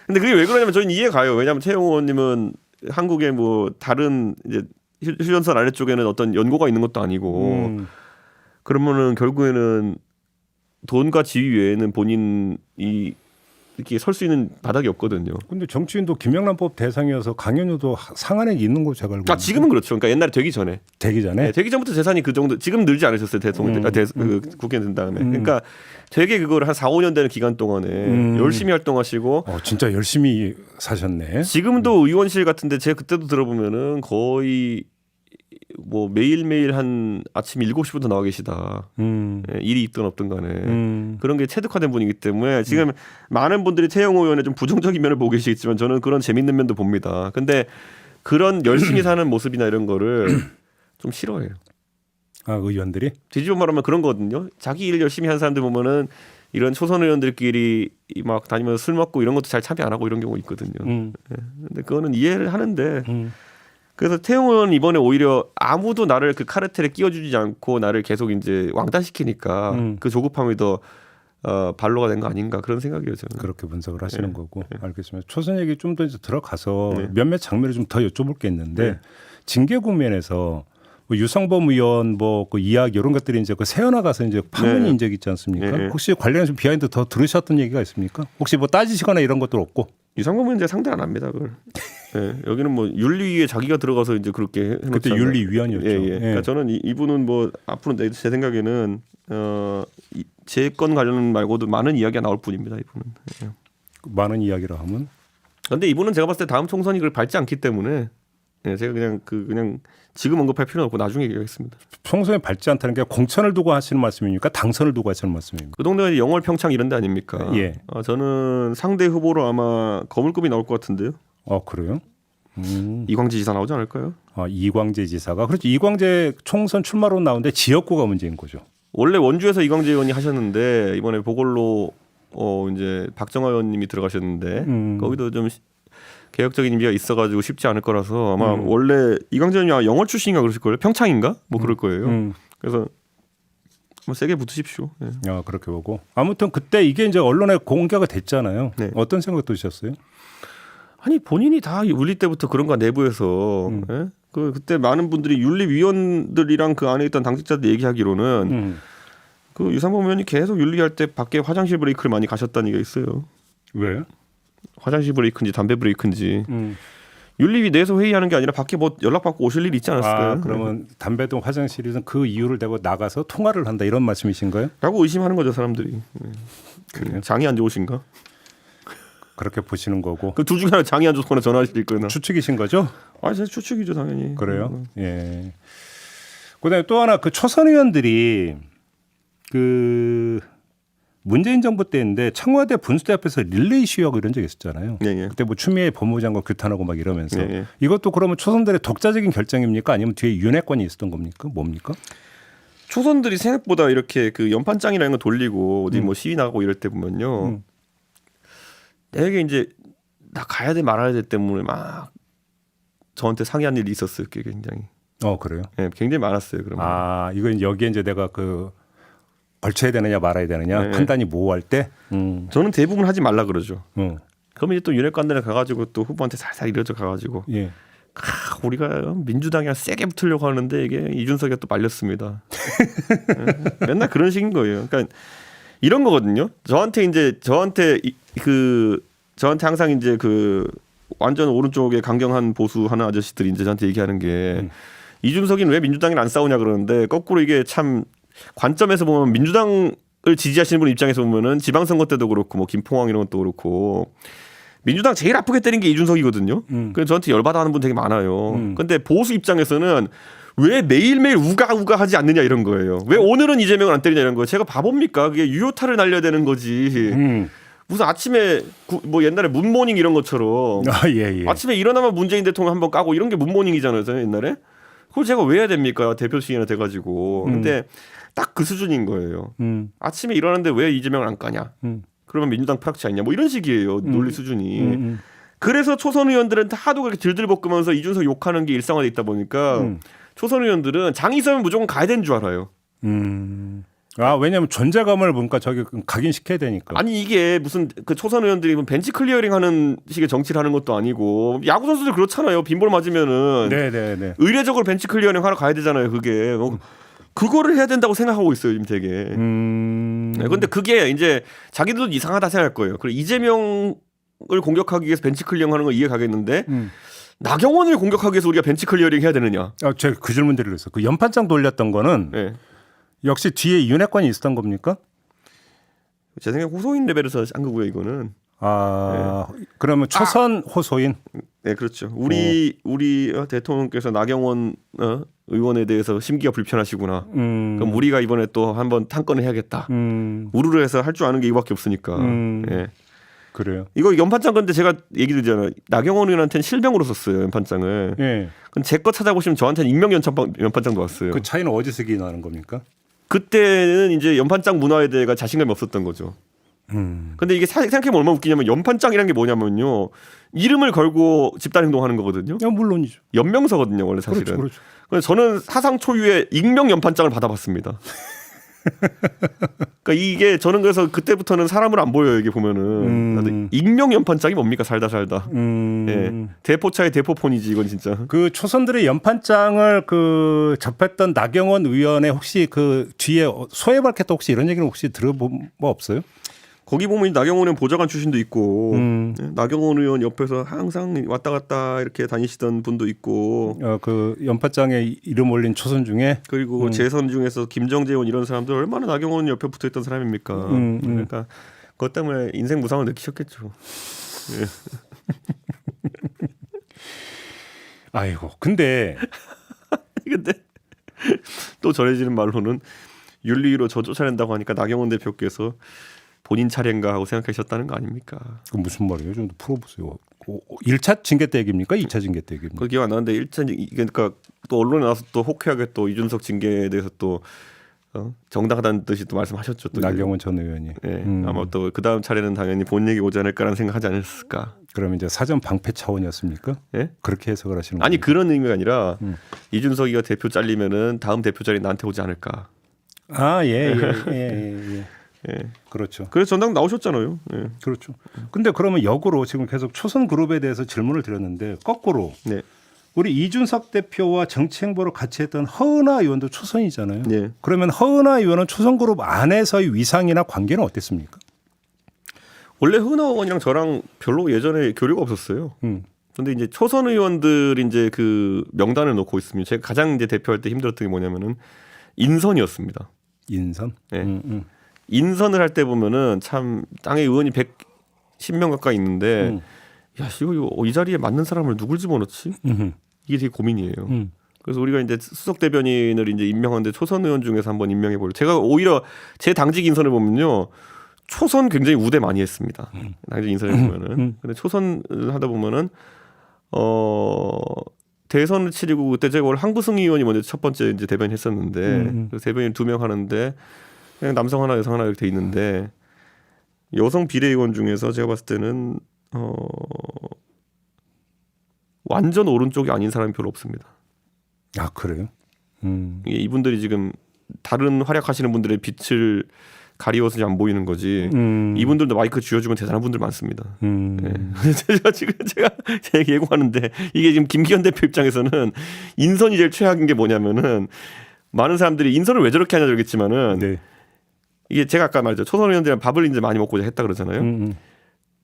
[SPEAKER 3] 근데 그게 왜 그러냐면 저는 이해 가요. 왜냐하면 태영 의원님은 한국에 뭐 다른 이제 휴전선 아래쪽에는 어떤 연고가 있는 것도 아니고 그러면은 결국에는 돈과 지위 외에는 본인이 이렇게 설 수 있는 바닥이 없거든요.
[SPEAKER 2] 근데 정치인도 김영란법 대상이어서 강연료도 상한액 있는 거 제가 알고 있는데.
[SPEAKER 3] 지금은 그렇죠. 그러니까 옛날에 되기 전에.
[SPEAKER 2] 되기 전에?
[SPEAKER 3] 네, 되기 전부터 재산이 그 정도 지금 늘지 않으셨어요. 대통령 국회 된 다음에. 그러니까 되게 그걸 한 4, 5년 되는 기간 동안에 열심히 활동하시고
[SPEAKER 2] 진짜 열심히 사셨네.
[SPEAKER 3] 지금도 의원실 같은데 제가 그때도 들어보면은 거의 뭐 매일매일 한 아침 7시부터 나와 계시다. 일이 있든 없든 간에. 그런 게 체득화된 분이기 때문에 지금 많은 분들이 태영호 의원의 좀 부정적인 면을 보고 계시겠지만 저는 그런 재밌는 면도 봅니다. 근데 그런 열심히 사는 모습이나 이런 거를 좀 싫어해요.
[SPEAKER 2] 의원들이?
[SPEAKER 3] 뒤집어 말하면 그런 거거든요. 자기 일 열심히 하는 사람들 보면은 이런 초선 의원들끼리 막 다니면서 술 먹고 이런 것도 잘 참여 안 하고 이런 경우 있거든요. 근데 그거는 이해를 하는데 그래서 태용은 이번에 오히려 아무도 나를 그 카르텔에 끼워주지 않고 나를 계속 이제 왕따시키니까 그 조급함이 더 반로가 된 거 아닌가 그런 생각이에요 저는.
[SPEAKER 2] 그렇게 분석을 하시는 거고 알겠습니다. 초선 얘기 좀 더 들어가서 몇몇 장면을 좀 더 여쭤볼 게 있는데 징계 국면에서 뭐 유성범 의원 뭐 그 이야기 이런 것들이 이제 그 새어나가서 이제 파문이 인 적이 있지 않습니까? 혹시 관련해서 비하인드 더 들으셨던 얘기가 있습니까? 혹시 뭐 따지시거나 이런 것도 없고?
[SPEAKER 3] 유상범은 이제 상대 안 합니다. 그걸. 네, 여기는 뭐 윤리위에 자기가 들어가서 이제 그렇게 해놓잖아요.
[SPEAKER 2] 그때 윤리위원이었죠.
[SPEAKER 3] 그러니까 저는 이분은 뭐 앞으로 제 생각에는 제 건 관련 말고도 많은 이야기가 나올 뿐입니다. 이분은.
[SPEAKER 2] 많은 이야기라 하면.
[SPEAKER 3] 그런데 이분은 제가 봤을 때 다음 총선이 그걸 밟지 않기 때문에 제가 그냥 지금 언급할 필요는 없고 나중에 얘기하겠습니다.
[SPEAKER 2] 총선에 밟지 않다는 게 공천을 두고 하시는 말씀입니까? 당선을 두고 하시는 말씀입니까?
[SPEAKER 3] 그 동네가 영월 평창 이런 데 아닙니까?
[SPEAKER 2] 예.
[SPEAKER 3] 저는 상대 후보로 아마 거물급이 나올 것 같은데요.
[SPEAKER 2] 그래요?
[SPEAKER 3] 이광재 지사 나오지 않을까요?
[SPEAKER 2] 이광재 지사가 그렇죠. 이광재 총선 출마로 나오는데 지역구가 문제인 거죠.
[SPEAKER 3] 원래 원주에서 이광재 의원이 하셨는데 이번에 보궐로 이제 박정하 의원님이 들어가셨는데 거기도 좀 개혁적인 의미가 있어가지고 쉽지 않을 거라서 아마 원래 이광재 의원이 영월 출신인가 그러실 거예요. 평창인가 뭐 그럴 거예요. 그래서 뭐 세게 붙으십시오. 예.
[SPEAKER 2] 그렇게 보고 아무튼 그때 이게 이제 언론에 공개가 됐잖아요.
[SPEAKER 3] 네.
[SPEAKER 2] 어떤 생각 드셨어요?
[SPEAKER 3] 아니 본인이 다 윤리 때부터 그런 거 내부에서 예? 그때 많은 분들이 윤리위원들이랑 그 안에 있던 당직자들 얘기하기로는 그 유상범 의원이 계속 윤리할 때 밖에 화장실 브레이크를 많이 가셨다는 얘기가 있어요.
[SPEAKER 2] 왜?
[SPEAKER 3] 화장실 브레이크인지 담배 브레이크인지 윤리위 내에서 회의하는 게 아니라 밖에 뭐 연락받고 오실 일이 있지 않았을까요?
[SPEAKER 2] 그러면 담배동 화장실에서 그 이유를 대고 나가서 통화를 한다 이런 말씀이신가요?
[SPEAKER 3] 라고 의심하는 거죠 사람들이. 장이 안 좋으신가?
[SPEAKER 2] 그렇게 보시는 거고.
[SPEAKER 3] 그 둘 중에 하나 장이 안 좋거나 전화하실 거나.
[SPEAKER 2] 추측이신 거죠?
[SPEAKER 3] 제 추측이죠 당연히.
[SPEAKER 2] 그래요? 예. 그다음에 또 하나 그 초선 의원들이 그 문재인 정부 때인데 청와대 분수대 앞에서 릴레이 시위하고 이런 적이 있었잖아요.
[SPEAKER 3] 예.
[SPEAKER 2] 그때 뭐 추미애 법무장관 규탄하고 막 이러면서
[SPEAKER 3] 예.
[SPEAKER 2] 이것도 그러면 초선들의 독자적인 결정입니까? 아니면 뒤에 윤핵관이 있었던 겁니까? 뭡니까?
[SPEAKER 3] 초선들이 생각보다 이렇게 그 연판장이라는 거 돌리고 어디 뭐 시위 나가고 이럴 때 보면요. 되게 이제 나 가야 돼 말아야 돼 때문에 막 저한테 상의한 일이 있었어요. 그게 굉장히.
[SPEAKER 2] 그래요?
[SPEAKER 3] 네, 굉장히 많았어요. 그러면.
[SPEAKER 2] 이건 여기에 이제 내가 그 걸쳐야 되느냐 말아야 되느냐
[SPEAKER 3] 네.
[SPEAKER 2] 판단이 모호할 때.
[SPEAKER 3] 저는 대부분 하지 말라 그러죠.
[SPEAKER 2] 어.
[SPEAKER 3] 그러면 이제 또 윤핵관들에 가가지고 또 후보한테 살살 이러져 가가지고
[SPEAKER 2] 예.
[SPEAKER 3] 우리가 민주당이랑 세게 붙으려고 하는데 이게 이준석이가 또 말렸습니다. 맨날 그런 식인 거예요. 그러니까 이런 거거든요. 저한테 항상 이제 그 완전 오른쪽에 강경한 보수 하는 아저씨들이 이제 저한테 얘기하는 게 이준석이는 왜 민주당이랑 안 싸우냐 그러는데 거꾸로 이게 참 관점에서 보면 민주당을 지지하시는 분 입장에서 보면은 지방선거 때도 그렇고 뭐 김포항 이런 것도 그렇고 민주당 제일 아프게 때린 게 이준석이거든요. 그래서 저한테 열받아 하는 분 되게 많아요. 근데 보수 입장에서는 왜 매일매일 우가우가 하지 않느냐 이런 거예요. 왜 오늘은 이재명을 안 때리냐 이런 거예요. 제가 바보입니까? 그게 유효타를 날려야 되는 거지. 무슨 아침에 뭐 옛날에 문모닝 이런 것처럼
[SPEAKER 2] 예.
[SPEAKER 3] 아침에 일어나면 문재인 대통령 한번 까고 이런 게 문모닝이잖아요. 옛날에. 그걸 제가 왜 해야 됩니까? 대표직이나 돼가지고. 근데 딱 그 수준인 거예요. 아침에 일어났는데 왜 이재명을 안 까냐? 그러면 민주당 프락치 않냐? 뭐 이런 식이에요. 논리 수준이. 그래서 초선 의원들은 하도 그렇게 들들볶으면서 이준석 욕하는 게 일상화돼 있다 보니까 초선 의원들은 장 있으면 무조건 가야 되는 줄 알아요.
[SPEAKER 2] 왜냐하면 존재감을 뭔가 저기 각인시켜야 되니까.
[SPEAKER 3] 아니 이게 무슨 그 초선 의원들이 벤치 클리어링 하는 식의 정치를 하는 것도 아니고 야구 선수들 그렇잖아요. 빈볼 맞으면은
[SPEAKER 2] 네.
[SPEAKER 3] 의례적으로 벤치 클리어링 하러 가야 되잖아요. 그게 그거를 해야 된다고 생각하고 있어요. 지금 되게. 네, 근데 그게 이제 자기들도 이상하다 생각할 거예요. 그리고 이재명을 공격하기 위해서 벤치 클리어링 하는 거 이해 가겠는데 나경원을 공격하기 위해서 우리가 벤치 클리어링 해야 되느냐?
[SPEAKER 2] 제가 그 질문 드리겠어요. 그 연판장 돌렸던 거는
[SPEAKER 3] 네.
[SPEAKER 2] 역시 뒤에 윤핵관이 있었던 겁니까?
[SPEAKER 3] 제 생각에 호소인 레벨에서 한 거고요. 이거는.
[SPEAKER 2] 그러면 초선 호소인.
[SPEAKER 3] 네, 그렇죠. 우리 대통령께서 나경원 의원에 대해서 심기가 불편하시구나. 그럼 우리가 이번에 또 한번 탄건을 해야겠다. 우르르 해서 할 줄 아는 게 이거밖에 없으니까. 예.
[SPEAKER 2] 그래요.
[SPEAKER 3] 이거 연판장 건데 제가 얘기 드리잖아요. 나경원 의원한테는 실명으로 썼어요. 연판장을.
[SPEAKER 2] 예.
[SPEAKER 3] 근데 제 거 찾아보시면 저한테는 익명 연판장도 왔어요.
[SPEAKER 2] 그 차이는 어디서 기나는 겁니까?
[SPEAKER 3] 그때는 이제 연판장 문화에 대해 자신감이 없었던 거죠. 근데 이게 생각해보면 얼마나 웃기냐면 연판장이라는 게 뭐냐면요. 이름을 걸고 집단 행동하는 거거든요.
[SPEAKER 2] 물론이죠.
[SPEAKER 3] 연명서거든요, 원래 사실은.
[SPEAKER 2] 그렇죠.
[SPEAKER 3] 그래서 저는 사상 초유의 익명 연판장을 받아봤습니다. 그러니까 이게 저는 그래서 그때부터는 사람을 안 보여요. 이게 보면은 나도 익명 연판장이 뭡니까 살다. 예. 대포차의 대포폰이지 이건 진짜.
[SPEAKER 2] 그 초선들의 연판장을 그 접했던 나경원 의원의 혹시 그 뒤에 소해 밝혔다 혹시 이런 얘기는 혹시 들어본 뭐 없어요?
[SPEAKER 3] 거기 보면 나경원 의원 보좌관 출신도 있고 나경원 의원 옆에서 항상 왔다 갔다 이렇게 다니시던 분도 있고
[SPEAKER 2] 그 연판장에 이름 올린 초선 중에
[SPEAKER 3] 그리고 재선 중에서 김정재 의원 이런 사람들 얼마나 나경원 옆에 붙어있던 사람입니까? 그러니까 그것 때문에 인생 무상을 느끼셨겠죠. 예.
[SPEAKER 2] 아이고 근데
[SPEAKER 3] 또 전해지는 말로는 윤리위로 저 쫓아낸다고 하니까 나경원 대표께서 본인 차례인가 하고 생각하셨다는 거 아닙니까?
[SPEAKER 2] 그 무슨 말이에요? 좀 풀어보세요. 1차 징계 때 얘기입니까? 2차 징계 때 얘기입니까?
[SPEAKER 3] 그 기억 안 나는데 1차 그러니까 또 언론에 나와서 또 호쾌하게 또 이준석 징계에 대해서 또 정당하다는 뜻이 또 말씀하셨죠. 또
[SPEAKER 2] 나경원 전 의원이.
[SPEAKER 3] 네, 아마 또 그 다음 차례는 당연히 본 얘기 오지 않을까라는 생각하지 않았을까.
[SPEAKER 2] 그러면 이제 사전 방패 차원이었습니까?
[SPEAKER 3] 예?
[SPEAKER 2] 그렇게 해석을 하시는
[SPEAKER 3] 아니
[SPEAKER 2] 거예요?
[SPEAKER 3] 그런 의미가 아니라 이준석이가 대표 잘리면은 다음 대표 자리 나한테 오지 않을까.
[SPEAKER 2] 예. 그렇죠.
[SPEAKER 3] 그래서 전당 나오셨잖아요. 예.
[SPEAKER 2] 그렇죠. 근데 그러면 역으로 지금 계속 초선 그룹에 대해서 질문을 드렸는데 거꾸로
[SPEAKER 3] 네.
[SPEAKER 2] 우리 이준석 대표와 정치행보를 같이 했던 허은하 의원도 초선이잖아요.
[SPEAKER 3] 네.
[SPEAKER 2] 그러면 허은하 의원은 초선 그룹 안에서의 위상이나 관계는 어땠습니까?
[SPEAKER 3] 원래 허은하 의원이랑 저랑 별로 예전에 교류가 없었어요. 근데 이제 초선 의원들이 이제 그 명단을 놓고 있으면 제가 가장 이제 대표할 때 힘들었던 게 뭐냐면은 인선이었습니다.
[SPEAKER 2] 인선.
[SPEAKER 3] 네. 인선을 할 때 보면은 참 땅에 의원이 110명 가까이 있는데 야 이거 이 자리에 맞는 사람을 누굴 집어넣지? 이게 되게 고민이에요. 그래서 우리가 이제 수석 대변인을 이제 임명하는데 초선 의원 중에서 한번 임명해 볼래요. 제가 오히려 제 당직 인선을 보면요. 초선 굉장히 우대 많이 했습니다. 당직 인선을 보면은. 근데 초선을 하다 보면은 대선을 치르고 그때 제가 원래 황부승 의원이 먼저 첫 번째 이제 대변인 했었는데 그래서 대변인 2명 하는데 그냥 남성 하나 여성 하나 이렇게 돼 있는데 여성 비례의원 중에서 제가 봤을 때는 완전 오른쪽이 아닌 사람이 별로 없습니다.
[SPEAKER 2] 아 그래요?
[SPEAKER 3] 이분들이 지금 다른 활약하시는 분들의 빛을 가리워서 안 보이는 거지. 이분들도 마이크 쥐어주면 대단한 분들 많습니다. 네. 제가 예고하는데 이게 지금 김기현 대표 입장에서는 인선이 제일 최악인 게 뭐냐면은 많은 사람들이 인선을 왜 저렇게 하냐 그러겠지만은
[SPEAKER 2] 네.
[SPEAKER 3] 이게 제가 아까 말했죠. 초선 의원들이랑 밥을 이제 많이 먹고자 했다 그러잖아요.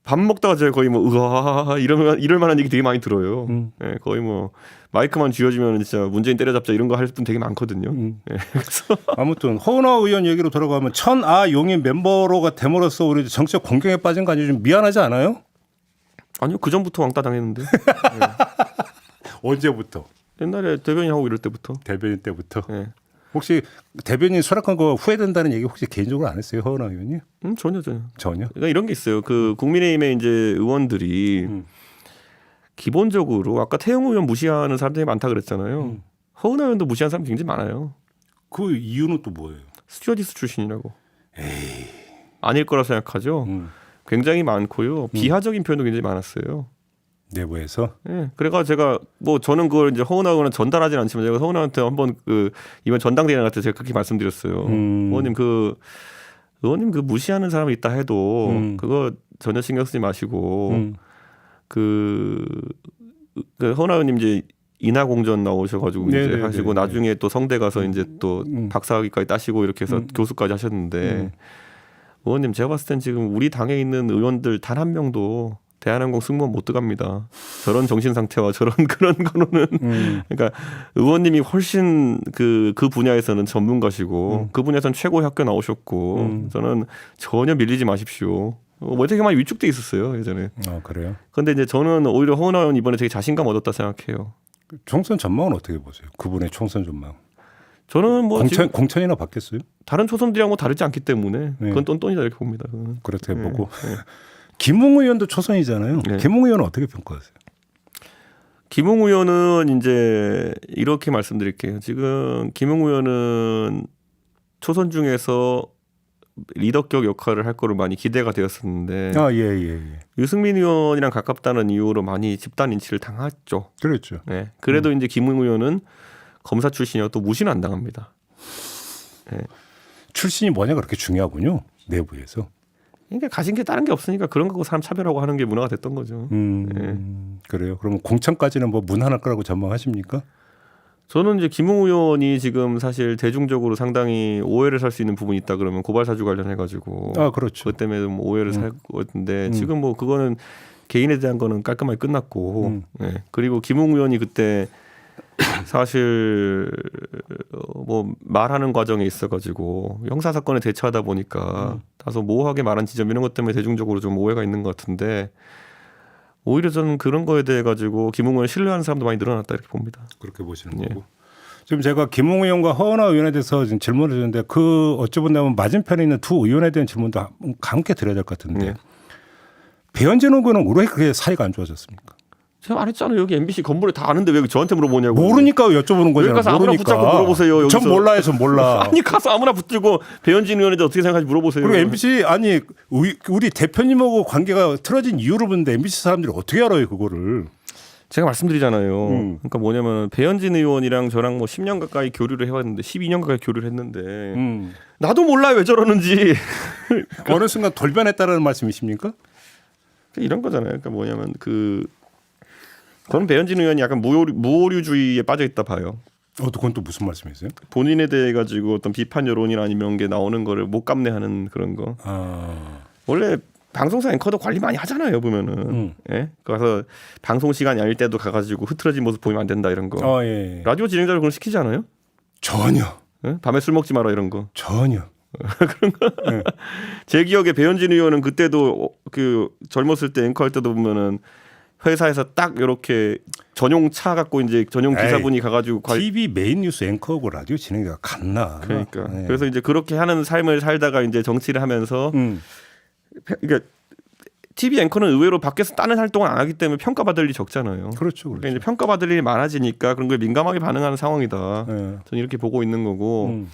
[SPEAKER 3] 밥 먹다가 제가 거의 뭐 으아 이럴 만한 얘기 되게 많이 들어요. 네, 거의 뭐 마이크만 쥐어주면 진짜 문재인 때려잡자 이런 거 할 분 되게 많거든요. 네, 그래서
[SPEAKER 2] 아무튼 허은하 의원 얘기로 돌아가면 천아 용인 멤버로가 됨으로써 우리 정치적 공경에 빠진 거 아니에요? 좀 미안하지 않아요?
[SPEAKER 3] 아니요 그 전부터 왕따 당했는데. 네.
[SPEAKER 2] 언제부터?
[SPEAKER 3] 옛날에 대변인 하고 이럴 때부터.
[SPEAKER 2] 대변인 때부터.
[SPEAKER 3] 네.
[SPEAKER 2] 혹시 대변인 수락한 거 후회된다는 얘기 혹시 개인적으로 안 했어요, 허은하 의원이?
[SPEAKER 3] 전혀.
[SPEAKER 2] 전혀.
[SPEAKER 3] 그러니까 이런 게 있어요. 그 국민의힘의 이제 의원들이 기본적으로 아까 태영 의원 무시하는 사람들이 많다 그랬잖아요. 허은하 의원도 무시하는 사람이 굉장히 많아요.
[SPEAKER 2] 그 이유는 또 뭐예요?
[SPEAKER 3] 스튜어디스 출신이라고. 아닐 거라 생각하죠. 굉장히 많고요. 비하적인 표현도 굉장히 많았어요.
[SPEAKER 2] 내부에서.
[SPEAKER 3] 예. 그래가 제가 뭐 저는 그걸 이제 허은하 의원은 전달하진 않지만 제가 허은하한테 한번 그 이번 전당대회 나갈 때 제가 그렇게 말씀드렸어요. 의원님 그 무시하는 사람이 있다 해도 그거 전혀 신경 쓰지 마시고 그 허은하 의원님 이제 인하공전 나오셔가지고 이제
[SPEAKER 2] 네네네.
[SPEAKER 3] 하시고 나중에 또 성대 가서 이제 또 박사학위까지 따시고 이렇게 해서 교수까지 하셨는데 의원님 제가 봤을 땐 지금 우리 당에 있는 의원들 단 한 명도 대한항공 승무원 못 들어갑니다. 저런 정신 상태와 저런 그런 거는 그러니까 의원님이 훨씬 그 분야에서는 전문가시고 그 분야에서는 최고 학교 나오셨고 저는 전혀 밀리지 마십시오. 뭐 되게 많이 위축돼 있었어요 예전에.
[SPEAKER 2] 아 그래요?
[SPEAKER 3] 그런데 이제 저는 오히려 허은하 의원 이번에 되게 자신감 얻었다 생각해요.
[SPEAKER 2] 총선 전망은 어떻게 보세요? 그분의 총선 전망.
[SPEAKER 3] 저는 뭐 지금
[SPEAKER 2] 공천이나 받겠어요?
[SPEAKER 3] 다른 초선들이랑 뭐 다르지 않기 때문에 그건 똔똔이다 이렇게 봅니다. 그건.
[SPEAKER 2] 그렇게 보고. 김웅 의원도 초선이잖아요.
[SPEAKER 3] 네.
[SPEAKER 2] 김웅 의원은 어떻게 평가하세요?
[SPEAKER 3] 김웅 의원은 이제 이렇게 말씀드릴게요. 지금 김웅 의원은 초선 중에서 리더격 역할을 할 거로 많이 기대가 되었었는데
[SPEAKER 2] 예.
[SPEAKER 3] 유승민 의원이랑 가깝다는 이유로 많이 집단 인치를 당했죠.
[SPEAKER 2] 그렇죠.
[SPEAKER 3] 네. 그래도 이제 김웅 의원은 검사 출신이어 또 무시는 안 당합니다. 네.
[SPEAKER 2] 출신이 뭐냐 그렇게 중요하군요. 내부에서.
[SPEAKER 3] 그러니까 가진 게 다른 게 없으니까 그런 거 사람 차별하고 하는 게 문화가 됐던 거죠.
[SPEAKER 2] 그래요. 그럼 공천까지는 뭐 무난할 거라고 전망하십니까?
[SPEAKER 3] 저는 이제 김웅 의원이 지금 사실 대중적으로 상당히 오해를 살 수 있는 부분이 있다 그러면 고발 사주 관련해 가지고
[SPEAKER 2] 그렇죠.
[SPEAKER 3] 그것 때문에 좀 오해를 살고 있는데 지금 뭐 그거는 개인에 대한 거는 깔끔하게 끝났고 네. 그리고 김웅 의원이 그때 사실 뭐 말하는 과정에 있어 가지고 형사 사건에 대처하다 보니까 다소 모호하게 말한 지점 이런 것 때문에 대중적으로 좀 오해가 있는 것 같은데 오히려 저는 그런 거에 대해 가지고 김웅 의원을 신뢰하는 사람도 많이 늘어났다 이렇게 봅니다.
[SPEAKER 2] 그렇게 보시는 거고. 지금 제가 김웅 의원과 허은하 의원에 대해서 지금 질문을 드렸는데 그 어찌 보면 맞은편에 있는 두 의원에 대한 질문도 함께 드려야 될 것 같은데 배현진 의원은 왜 그렇게 사이가 안 좋아졌습니까?
[SPEAKER 3] 제가 안 했잖아요. 여기 MBC 건물에 다 아는데 왜 저한테 물어보냐고.
[SPEAKER 2] 모르니까 여쭤보는 거잖아요.
[SPEAKER 3] 여기 가서 아무나 붙잡고 물어보세요. 여기서.
[SPEAKER 2] 전 몰라요. 전 몰라.
[SPEAKER 3] 아니 가서 아무나 붙들고 배현진 의원에 대해 어떻게 생각하는지 물어보세요.
[SPEAKER 2] 그리고 MBC 아니 우리 대표님하고 관계가 틀어진 이유를 묻는데 MBC 사람들이 어떻게 알아요 그거를.
[SPEAKER 3] 제가 말씀드리잖아요. 그러니까 뭐냐면 배현진 의원이랑 저랑 뭐 10년 가까이 교류를 해왔는데 12년 가까이 교류를 했는데 나도 몰라요 왜 저러는지.
[SPEAKER 2] 어느 순간 돌변했다는 말씀이십니까?
[SPEAKER 3] 이런 거잖아요. 그러니까 뭐냐면 저는 배현진 의원이 약간 무오류주의에 빠져 있다 봐요.
[SPEAKER 2] 그건 또 무슨 말씀이세요?
[SPEAKER 3] 본인에 대해 가지고 어떤 비판 여론이나 아니면 게 나오는 거를 못 감내하는 그런 거. 원래 방송사 앵커도 관리 많이 하잖아요 보면은. 예? 가서 방송 시간이 아닐 때도 가가지고 흐트러진 모습 보이면 안 된다 이런 거.
[SPEAKER 2] 예.
[SPEAKER 3] 라디오 진행자를 그런 시키지 않아요?
[SPEAKER 2] 전혀.
[SPEAKER 3] 예? 밤에 술 먹지 마라 이런 거.
[SPEAKER 2] 전혀.
[SPEAKER 3] 그런 거. 네. 제 기억에 배현진 의원은 그때도 그 젊었을 때 앵커 할 때도 보면은. 회사에서 딱 이렇게 전용 차 갖고 이제 전용 기사분이 가가지고
[SPEAKER 2] TV 메인 뉴스 앵커하고 라디오 진행자가 같나?
[SPEAKER 3] 그러니까 그래서 이제 그렇게 하는 삶을 살다가 이제 정치를 하면서 그러니까 TV 앵커는 의외로 밖에서 다른 활동을 안 하기 때문에 평가받을 일이 적잖아요.
[SPEAKER 2] 그렇죠.
[SPEAKER 3] 그러니까 이제 평가받을 일이 많아지니까 그런 거에 민감하게 반응하는 상황이다. 저는 이렇게 보고 있는 거고.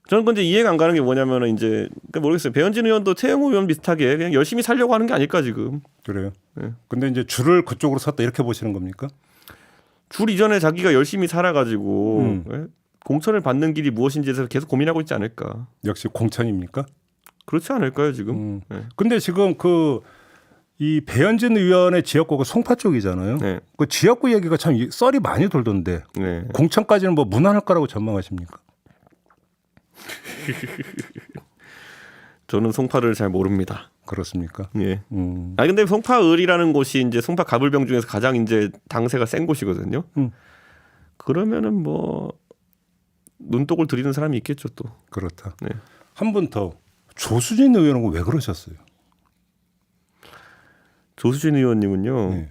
[SPEAKER 3] 저는 근데 이해가 안 가는 게 뭐냐면은 이제 모르겠어요. 배현진 의원도 태영호 의원 비슷하게 그냥 열심히 살려고 하는 게 아닐까 지금.
[SPEAKER 2] 그래요. 근데 이제 줄을 그쪽으로 섰다 이렇게 보시는 겁니까?
[SPEAKER 3] 줄 이전에 자기가 열심히 살아가지고 공천을 받는 길이 무엇인지에 대해서 계속 고민하고 있지 않을까.
[SPEAKER 2] 역시 공천입니까?
[SPEAKER 3] 그렇지 않을까요 지금?
[SPEAKER 2] 근데 지금 이 배현진 의원의 지역구가 송파 쪽이잖아요.
[SPEAKER 3] 네.
[SPEAKER 2] 그 지역구 얘기가 참 썰이 많이 돌던데 공천까지는 뭐 무난할 거라고 전망하십니까?
[SPEAKER 3] 저는 송파를 잘 모릅니다.
[SPEAKER 2] 그렇습니까?
[SPEAKER 3] 예. 근데 송파을이라는 곳이 이제 송파 가불병 중에서 가장 이제 당세가 센 곳이거든요. 그러면은 뭐 눈독을 들이는 사람이 있겠죠 또.
[SPEAKER 2] 그렇다.
[SPEAKER 3] 네.
[SPEAKER 2] 한 분 더. 조수진 의원은 왜 그러셨어요?
[SPEAKER 3] 조수진 의원님은요.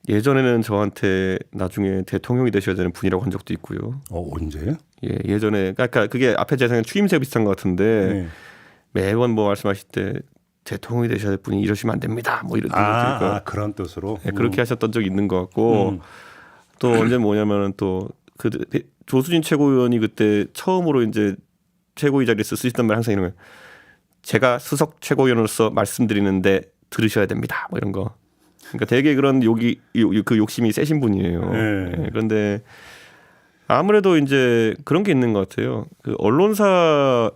[SPEAKER 3] 예전에는 저한테 나중에 대통령이 되셔야 되는 분이라고 한 적도 있고요.
[SPEAKER 2] 언제?
[SPEAKER 3] 예전에 그러니까 그게 앞에 제 생각에 추임새 비슷한 것 같은데 매번 뭐 말씀하실 때 대통령이 되셔야 될 분이 이러시면 안 됩니다. 뭐 이런
[SPEAKER 2] 그런 뜻으로
[SPEAKER 3] 그렇게 하셨던 적이 있는 것 같고 또 언제 뭐냐면은 또 그 조수진 최고위원이 그때 처음으로 이제 최고위 자리에 쓰시던 말 항상 이런 거예요. 제가 수석 최고위원으로서 말씀드리는데 들으셔야 됩니다. 뭐 이런 거. 그러니까 되게 그런 그 욕심이 세신 분이에요. 그런데 아무래도 이제 그런 게 있는 것 같아요. 그 언론사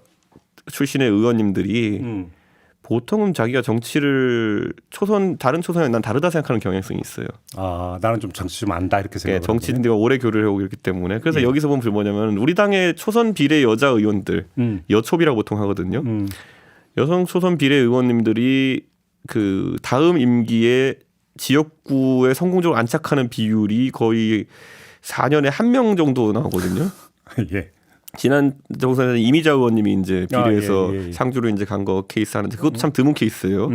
[SPEAKER 3] 출신의 의원님들이 보통은 자기가 정치를 다른 초선에 난 다르다 생각하는 경향성이 있어요.
[SPEAKER 2] 나는 좀 정치 좀 안다 이렇게 생각해요.
[SPEAKER 3] 정치인들과 오래 교류를 하고 있기 때문에. 그래서 여기서 보면 뭐냐면 우리 당의 초선 비례 여자 의원들 여초비라고 보통 하거든요. 여성 초선 비례 의원님들이 그 다음 임기에 지역구에 성공적으로 안착하는 비율이 거의 4년에 1명 정도 나오거든요.
[SPEAKER 2] 예.
[SPEAKER 3] 지난 정선에는 이미자 의원님이 이제 비례해서 상주로 이제 간 거 케이스 하는데 그것도 참 드문 케이스예요.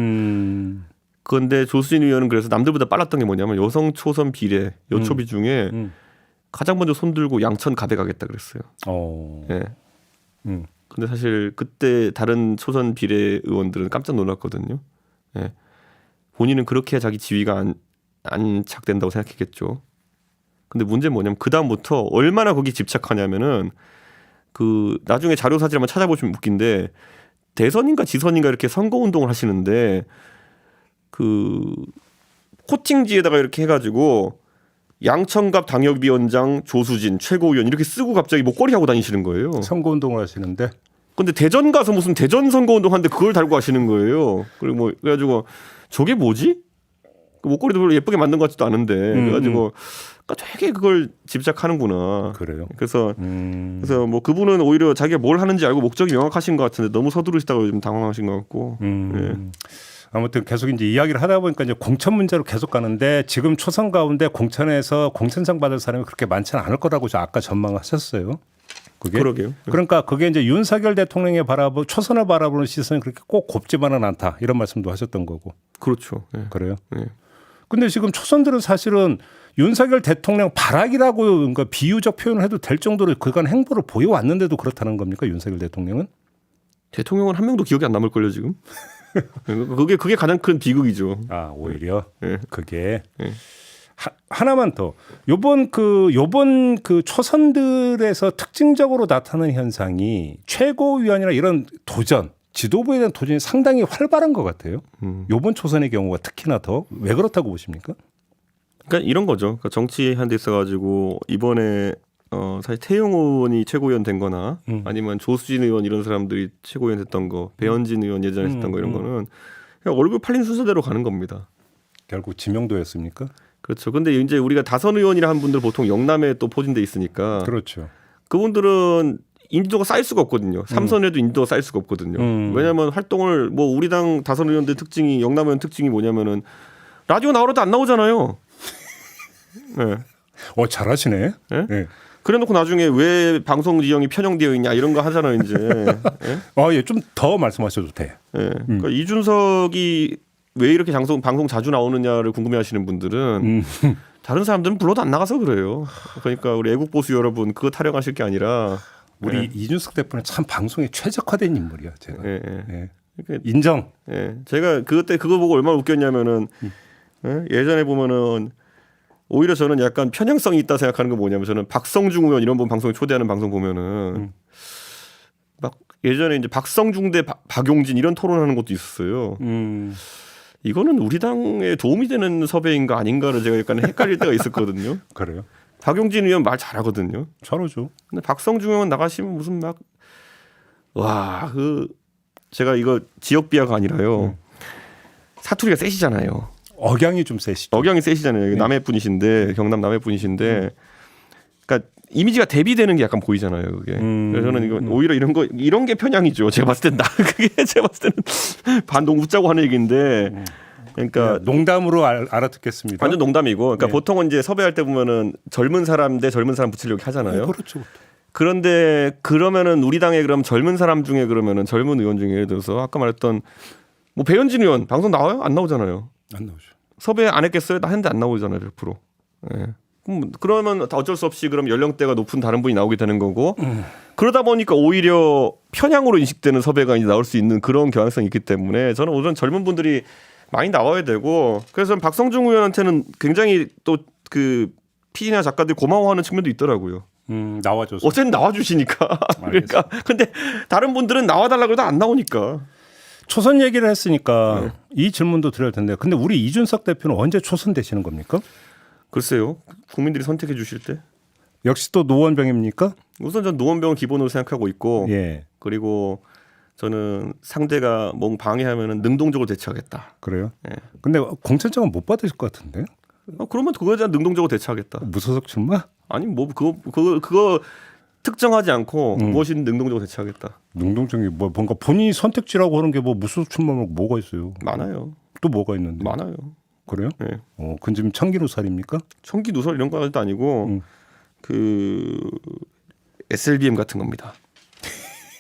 [SPEAKER 3] 그런데 조수진 의원은 그래서 남들보다 빨랐던 게 뭐냐면 여성 초선 비례 여초비 중에 가장 먼저 손들고 양천 가배 가겠다 그랬어요. 예. 근데 사실 그때 다른 초선 비례 의원들은 깜짝 놀랐거든요. 예. 본인은 그렇게 해야 자기 지위가 안착된다고 생각했겠죠. 근데 문제는 뭐냐면 그 다음부터 얼마나 거기 집착하냐면은 그 나중에 자료 사진 한번 찾아보시면 웃긴데 대선인가 지선인가 이렇게 선거 운동을 하시는데 그 코팅지에다가 이렇게 해가지고 양천갑 당협위원장 조수진 최고위원 이렇게 쓰고 갑자기 목걸이 하고 다니시는 거예요.
[SPEAKER 2] 선거운동을 하시는데
[SPEAKER 3] 근데 대전 가서 무슨 대전 선거운동 하는데 그걸 달고 가시는 거예요. 그리고 뭐 그래가지고 저게 뭐지? 그 목걸이도 별로 예쁘게 만든 것 같지도 않은데 그래가지고 그러니까 되게 그걸 집착하는구나.
[SPEAKER 2] 그래요.
[SPEAKER 3] 그래서 뭐 그분은 오히려 자기가 뭘 하는지 알고 목적이 명확하신 것 같은데 너무 서두르시다가 좀 당황하신 것 같고. 예.
[SPEAKER 2] 아무튼 계속 이제 이야기를 하다 보니까 이제 공천 문제로 계속 가는데 지금 초선 가운데 공천에서 공천상 받을 사람이 그렇게 많지는 않을 거라고 아까 전망하셨어요. 그게
[SPEAKER 3] 그러게요.
[SPEAKER 2] 그러니까 그게 이제 윤석열 대통령의 초선을 바라보는 시선이 그렇게 꼭 곱지만은 않다 이런 말씀도 하셨던 거고.
[SPEAKER 3] 그렇죠. 예.
[SPEAKER 2] 그래요.
[SPEAKER 3] 예.
[SPEAKER 2] 근데 지금 초선들은 사실은 윤석열 대통령 발악이라고 그러니까 비유적 표현을 해도 될 정도로 그간 행보를 보여왔는데도 그렇다는 겁니까 윤석열 대통령은?
[SPEAKER 3] 대통령은 한 명도 기억이 안 남을 걸요 지금. 그게 가장 큰 비극이죠.
[SPEAKER 2] 아 오히려
[SPEAKER 3] 예.
[SPEAKER 2] 그게
[SPEAKER 3] 예.
[SPEAKER 2] 하나만 더 요번 그 초선들에서 특징적으로 나타나는 현상이 최고위원이나 이런 도전 지도부에 대한 도전이 상당히 활발한 것 같아요. 요번 초선의 경우가 특히나 더 왜 그렇다고 보십니까?
[SPEAKER 3] 그러니까 이런 거죠. 그러니까 정치한 데 있어가지고 이번에 사실 태용 의원이 최고위원 된 거나 아니면 조수진 의원 이런 사람들이 최고위원 됐던 거, 배현진 의원 예전에 했던 거 이런 거는 그냥 얼굴 팔린 순서대로 가는 겁니다.
[SPEAKER 2] 결국 지명도였습니까?
[SPEAKER 3] 그렇죠. 근데 이제 우리가 다선 의원이라 한 분들 보통 영남에 또 포진돼 있으니까
[SPEAKER 2] 그렇죠.
[SPEAKER 3] 그분들은 인지도가 쌓일 수가 없거든요. 삼선에도 인지도가 쌓일 수가 없거든요. 왜냐하면 활동을 뭐 우리 당 다선 의원들 특징이 영남 의원 특징이 뭐냐면은 라디오 나오려도 안 나오잖아요. 네.
[SPEAKER 2] 잘하시네.
[SPEAKER 3] 네?
[SPEAKER 2] 네.
[SPEAKER 3] 그래놓고 나중에 왜 방송 지형이 편향되어 있냐 이런 거 하잖아요 이제. 네?
[SPEAKER 2] 예, 좀 더 말씀하셔도 돼.
[SPEAKER 3] 네. 그러니까 이준석이 왜 이렇게 방송 자주 나오느냐를 궁금해하시는 분들은 다른 사람들은 불러도 안 나가서 그래요. 그러니까 우리 애국 보수 여러분 그거 타령하실 게 아니라
[SPEAKER 2] 우리 이준석 대표는 참 방송에 최적화된 인물이야. 제가.
[SPEAKER 3] 예.
[SPEAKER 2] 예.
[SPEAKER 3] 그러니까
[SPEAKER 2] 인정.
[SPEAKER 3] 예. 제가 그때 그거 보고 얼마나 웃겼냐면은 예전에 보면은 오히려 저는 약간 편향성이 있다 생각하는 건 뭐냐면 저는 박성중 의원 이런 분 방송에 초대하는 방송 보면은 막 예전에 이제 박성중 대 박용진 이런 토론하는 것도 있었어요. 이거는 우리 당에 도움이 되는 섭외인가 아닌가를 제가 약간 헷갈릴 때가 있었거든요.
[SPEAKER 2] 그래요.
[SPEAKER 3] 박용진 의원 말 잘하거든요.
[SPEAKER 2] 잘하죠.
[SPEAKER 3] 근데 박성중 의원 나가시면 무슨 제가 이거 지역 비하가 아니라요. 사투리가 세시잖아요.
[SPEAKER 2] 억양이 좀 세시죠.
[SPEAKER 3] 억양이 세시잖아요. 남해 분이신데 경남 남해 분이신데, 그러니까 이미지가 대비되는 게 약간 보이잖아요. 그게. 그래서 저는 이거 오히려 이런 게 편향이죠. 제가 봤을 땐 그게 제가 봤을 때는 반동 웃자고 하는 얘기인데, 그러니까
[SPEAKER 2] 농담으로 알아듣겠습니다.
[SPEAKER 3] 완전 농담이고, 그러니까
[SPEAKER 2] 네.
[SPEAKER 3] 보통은 이제 섭외할 때 보면은 젊은 사람 대 젊은 사람 붙이려고 하잖아요.
[SPEAKER 2] 그렇죠.
[SPEAKER 3] 그런데 그러면은 우리 당에 그럼 젊은 사람 중에 그러면은 젊은 의원 중에 예를 들어서 아까 말했던 뭐 배현진 의원 방송 나와요? 안 나오잖아요.
[SPEAKER 2] 안 나오죠.
[SPEAKER 3] 섭외 안 했겠어요? 나 했는데 안 나오잖아요, 100%. 예. 그러면 어쩔 수 없이 그럼 연령대가 높은 다른 분이 나오게 되는 거고 그러다 보니까 오히려 편향으로 인식되는 섭외가 이제 나올 수 있는 그런 경향성이 있기 때문에 저는 오히려 젊은 분들이 많이 나와야 되고 그래서 박성중 의원한테는 굉장히 또 그 PD나 작가들이 고마워하는 측면도 있더라고요.
[SPEAKER 2] 나와줘서.
[SPEAKER 3] 어쨌든 나와주시니까. 그러니까 근데 다른 분들은 나와달라고 해도 안 나오니까.
[SPEAKER 2] 초선 얘기를 했으니까 이 질문도 드려야 텐데 근데 우리 이준석 대표는 언제 초선되시는 겁니까?
[SPEAKER 3] 글쎄요. 국민들이 선택해 주실 때.
[SPEAKER 2] 역시 또 노원병입니까?
[SPEAKER 3] 우선 전 노원병을 기본으로 생각하고 있고
[SPEAKER 2] 예.
[SPEAKER 3] 그리고 저는 상대가 뭔 방해하면은 능동적으로 대처하겠다.
[SPEAKER 2] 그래요?
[SPEAKER 3] 예.
[SPEAKER 2] 근데 공천장은 못 받으실 것 같은데?
[SPEAKER 3] 그러면 그거에 대한 능동적으로 대처하겠다.
[SPEAKER 2] 무소속 출마?
[SPEAKER 3] 아니 뭐 그거 특정하지 않고 무엇이든 능동적으로 대처하겠다.
[SPEAKER 2] 능동적인 뭔가 본인이 선택지라고 하는 게 뭐 무소속 출마면 뭐가 있어요?
[SPEAKER 3] 많아요.
[SPEAKER 2] 또 뭐가 있는데?
[SPEAKER 3] 많아요.
[SPEAKER 2] 그래요?
[SPEAKER 3] 네.
[SPEAKER 2] 그건 지금 청기누살입니까?
[SPEAKER 3] 청기 누설 이런 거도 아니고 그 SLBM 같은 겁니다.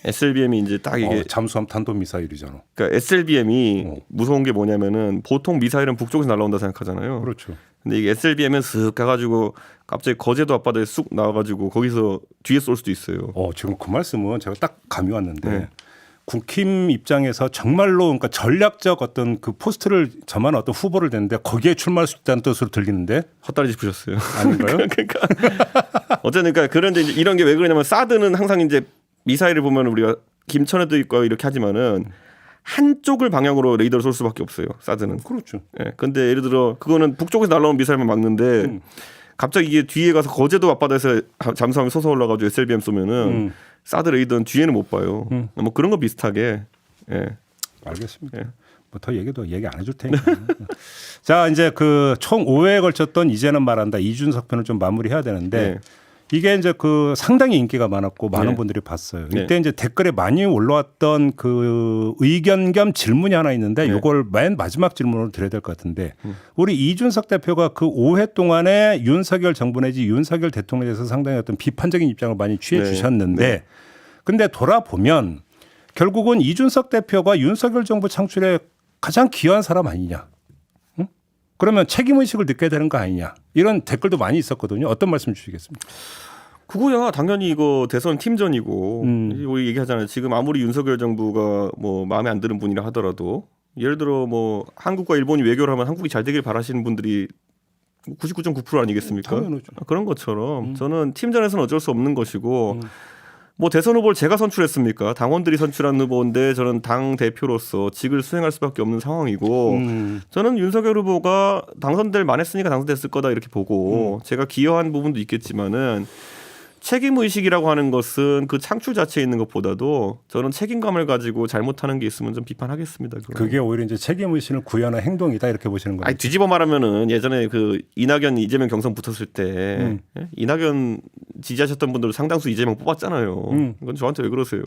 [SPEAKER 3] SLBM이 이제 딱 이게
[SPEAKER 2] 잠수함 탄도 미사일이잖아.
[SPEAKER 3] 그러니까 SLBM이 무서운 게 뭐냐면은 보통 미사일은 북쪽에서 날아온다 생각하잖아요.
[SPEAKER 2] 그렇죠.
[SPEAKER 3] 근데 이게 SLBM은 쓱 가가지고 갑자기 거제도 앞바다에 쑥 나와가지고 거기서 뒤에 쏠 수도 있어요.
[SPEAKER 2] 지금 그 말씀은 제가 딱 감이 왔는데
[SPEAKER 3] 네.
[SPEAKER 2] 국힘 입장에서 정말로 그러니까 전략적 어떤 그 포스트를 점한 어떤 후보를 냈는데 거기에 출마할 수 있다는 뜻으로 들리는데
[SPEAKER 3] 헛다리 짚으셨어요.
[SPEAKER 2] 아닌가요?
[SPEAKER 3] 그러니까 어쨌든 그러니까 그런데 이제 이런 게 왜 그러냐면 사드는 항상 이제 미사일을 보면 우리가 김천에도 있고 이렇게 하지만은 한쪽을 방향으로 레이더를 쏠 수밖에 없어요. 사드는.
[SPEAKER 2] 그렇죠.
[SPEAKER 3] 예. 근데 예를 들어 그거는 북쪽에서 날라오는 미사일만 막는데 갑자기 이게 뒤에 가서 거제도 앞바다에서 잠수함이 솟아 올라가지고 SLBM 쏘면은 사드 레이더는 뒤에는 못 봐요. 뭐 그런 거 비슷하게. 예.
[SPEAKER 2] 알겠습니다.
[SPEAKER 3] 예.
[SPEAKER 2] 뭐 더 얘기 안 해줄 테니까. 자, 이제 그 총 5회에 걸쳤던 이제는 말한다 이준석 편을 좀 마무리해야 되는데
[SPEAKER 3] 네.
[SPEAKER 2] 이게 이제 그 상당히 인기가 많았고 많은
[SPEAKER 3] 네.
[SPEAKER 2] 분들이 봤어요.
[SPEAKER 3] 네.
[SPEAKER 2] 이때 이제 댓글에 많이 올라왔던 그 의견 겸 질문이 하나 있는데
[SPEAKER 3] 네.
[SPEAKER 2] 이걸 맨 마지막 질문으로 드려야 될 것 같은데 우리 이준석 대표가 그 5회 동안에 윤석열 정부 내지 윤석열 대통령에 대해서 상당히 어떤 비판적인 입장을 많이 취해
[SPEAKER 3] 네.
[SPEAKER 2] 주셨는데
[SPEAKER 3] 네.
[SPEAKER 2] 근데 돌아보면 결국은 이준석 대표가 윤석열 정부 창출에 가장 기여한 사람 아니냐. 응? 그러면 책임의식을 느껴야 되는 거 아니냐. 이런 댓글도 많이 있었거든요. 어떤 말씀 주시겠습니까?
[SPEAKER 3] 그거야 당연히 이거 대선 팀전이고 우리 얘기하잖아요. 지금 아무리 윤석열 정부가 뭐 마음에 안 드는 분이라 하더라도 예를 들어 뭐 한국과 일본이 외교를 하면 한국이 잘 되길 바라시는 분들이 99.9% 아니겠습니까?
[SPEAKER 2] 당연하죠.
[SPEAKER 3] 그런 것처럼 저는 팀전에서는 어쩔 수 없는 것이고 뭐 대선 후보를 제가 선출했습니까? 당원들이 선출한 후보인데 저는 당 대표로서 직을 수행할 수밖에 없는 상황이고 저는 윤석열 후보가 당선될 만했으니까 당선됐을 거다 이렇게 보고 제가 기여한 부분도 있겠지만은 책임 의식이라고 하는 것은 그 창출 자체에 있는 것보다도 저는 책임감을 가지고 잘못하는 게 있으면 좀 비판하겠습니다. 그건.
[SPEAKER 2] 그게 오히려 이제 책임 의식을 구현한 행동이다 이렇게 보시는 거예요.
[SPEAKER 3] 아니 뒤집어 말하면은 예전에 그 이낙연 이재명 경선 붙었을 때 예? 이낙연 지지하셨던 분들 상당수 이재명 뽑았잖아요. 이건 저한테 왜 그러세요?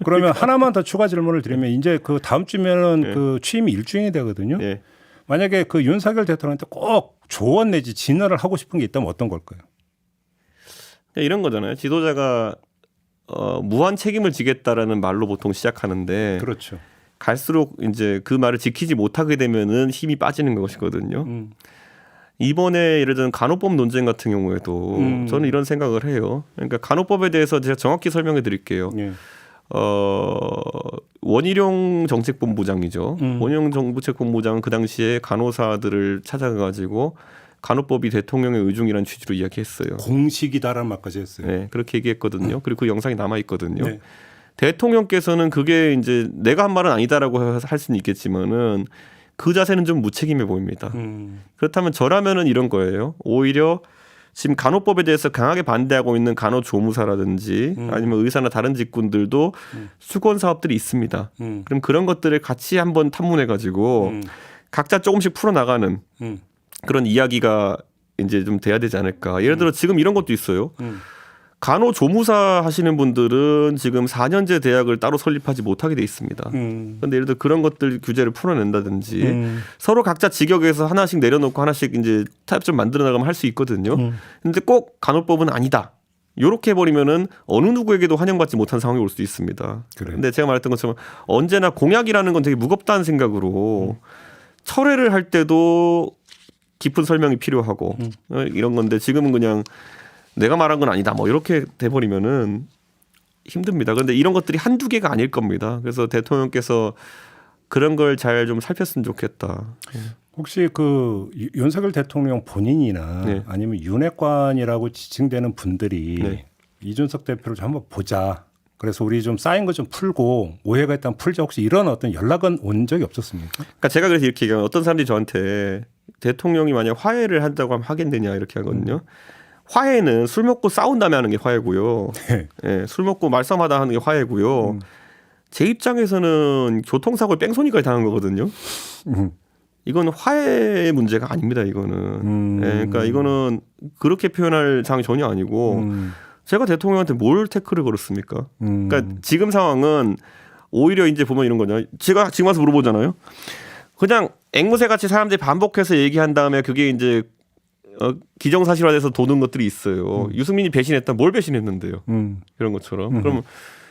[SPEAKER 2] 그러면 하나만 더 추가 질문을 드리면 이제 그 다음 주면은
[SPEAKER 3] 네.
[SPEAKER 2] 그 취임이 일주일이 되거든요.
[SPEAKER 3] 예.
[SPEAKER 2] 만약에 그 윤석열 대통령한테 꼭 조언 내지 진언을 하고 싶은 게 있다면 어떤 걸까요?
[SPEAKER 3] 이런 거잖아요. 지도자가 무한 책임을 지겠다라는 말로 보통 시작하는데
[SPEAKER 2] 그렇죠.
[SPEAKER 3] 갈수록 이제 그 말을 지키지 못하게 되면은 힘이 빠지는 것이거든요. 이번에 예를 들면 간호법 논쟁 같은 경우에도 저는 이런 생각을 해요. 그러니까 간호법에 대해서 제가 정확히 설명해 드릴게요.
[SPEAKER 2] 예.
[SPEAKER 3] 원희룡 정책본부장이죠. 원희룡 정책본부장은 그 당시에 간호사들을 찾아가가지고 간호법이 대통령의 의중이라는 취지로 이야기했어요.
[SPEAKER 2] 공식이다라는 말까지 했어요.
[SPEAKER 3] 네, 그렇게 얘기했거든요. 그리고 그 영상이 남아 있거든요.
[SPEAKER 2] 네.
[SPEAKER 3] 대통령께서는 그게 이제 내가 한 말은 아니다라고 할 수는 있겠지만은 그 자세는 좀 무책임해 보입니다. 그렇다면 저라면은 이런 거예요. 오히려 지금 간호법에 대해서 강하게 반대하고 있는 간호조무사라든지 아니면 의사나 다른 직군들도 수건 사업들이 있습니다. 그럼 그런 것들을 같이 한번 탐문해 가지고 각자 조금씩 풀어 나가는 그런 이야기가 이제 좀 돼야 되지 않을까. 예를 들어 지금 이런 것도 있어요. 간호조무사 하시는 분들은 지금 4년제 대학을 따로 설립하지 못하게 돼 있습니다. 그런데 예를 들어 그런 것들 규제를 풀어낸다든지 서로 각자 직역에서 하나씩 내려놓고 하나씩 이제 타협 좀 만들어 나가면 할 수 있거든요. 근데 꼭 간호법은 아니다. 요렇게 해버리면은 어느 누구에게도 환영받지 못한 상황이 올 수도 있습니다. 그런데 제가 말했던 것처럼 언제나 공약이라는 건 되게 무겁다는 생각으로 철회를 할 때도 깊은 설명이 필요하고 이런 건데 지금은 그냥 내가 말한 건 아니다 뭐 이렇게 돼버리면은 힘듭니다. 그런데 이런 것들이 한두 개가 아닐 겁니다. 그래서 대통령께서 그런 걸 잘 좀 살폈으면 좋겠다.
[SPEAKER 2] 혹시 그 윤석열 대통령 본인이나
[SPEAKER 3] 네.
[SPEAKER 2] 아니면 윤핵관이라고 지칭되는 분들이
[SPEAKER 3] 네.
[SPEAKER 2] 이준석 대표를 좀 한번 보자. 그래서 우리 좀 쌓인 거 좀 풀고 오해가 있다면 풀자. 혹시 이런 어떤 연락은 온 적이 없었습니까?
[SPEAKER 3] 그러니까 제가 그래서 이렇게 얘기하면 어떤 사람들이 저한테 대통령이 만약 화해를 한다고 하면 하겠느냐 이렇게 하거든요. 화해는 술 먹고 싸운 다음에 하는 게 화해고요.
[SPEAKER 2] 네.
[SPEAKER 3] 예, 술 먹고 말싸움하다 하는 게 화해고요. 제 입장에서는 교통사고에 뺑소니까지 당한 거거든요. 이건 화해의 문제가 아닙니다. 이거는. 예, 그러니까 이거는 그렇게 표현할 상황이 전혀 아니고 제가 대통령한테 뭘 태클을 걸었습니까? 그러니까 지금 상황은 오히려 이제 보면 이런 거냐. 제가 지금 와서 물어보잖아요. 그냥 앵무새 같이 사람들이 반복해서 얘기한 다음에 그게 이제 기정사실화돼서 도는 것들이 있어요. 유승민이 배신했다. 뭘 배신했는데요? 이런 것처럼. 그럼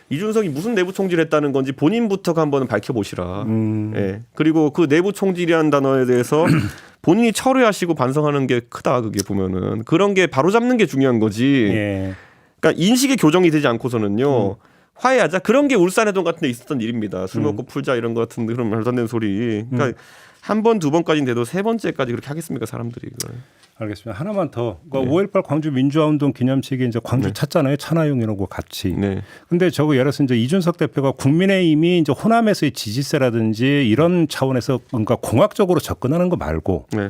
[SPEAKER 3] 이준석이 무슨 내부 총질을 했다는 건지 본인부터가 한번 밝혀보시라. 예. 그리고 그 내부 총질이라는 단어에 대해서 본인이 철회하시고 반성하는 게 크다. 그게 보면은 그런 게 바로잡는 게 중요한 거지.
[SPEAKER 2] 예.
[SPEAKER 3] 그러니까 인식의 교정이 되지 않고서는요. 화해하자. 그런 게 울산해동 같은 데 있었던 일입니다. 술 먹고 풀자 이런 것 같은 그런 말도 안 되는 소리. 그러니까 한 번, 두 번까지는 돼도 세 번째까지 그렇게 하겠습니까 사람들이 이걸.
[SPEAKER 2] 알겠습니다. 하나만 더. 그러니까
[SPEAKER 3] 네.
[SPEAKER 2] 5.18 광주 민주화운동 기념식에 이제 광주
[SPEAKER 3] 네.
[SPEAKER 2] 찾잖아요. 천하용이라고 같이.
[SPEAKER 3] 네.
[SPEAKER 2] 근데 저거 예를 들어서 이제 이준석 대표가 국민의힘이 이제 호남에서의 지지세라든지 이런 차원에서 뭔가 공학적으로 접근하는 거 말고
[SPEAKER 3] 네.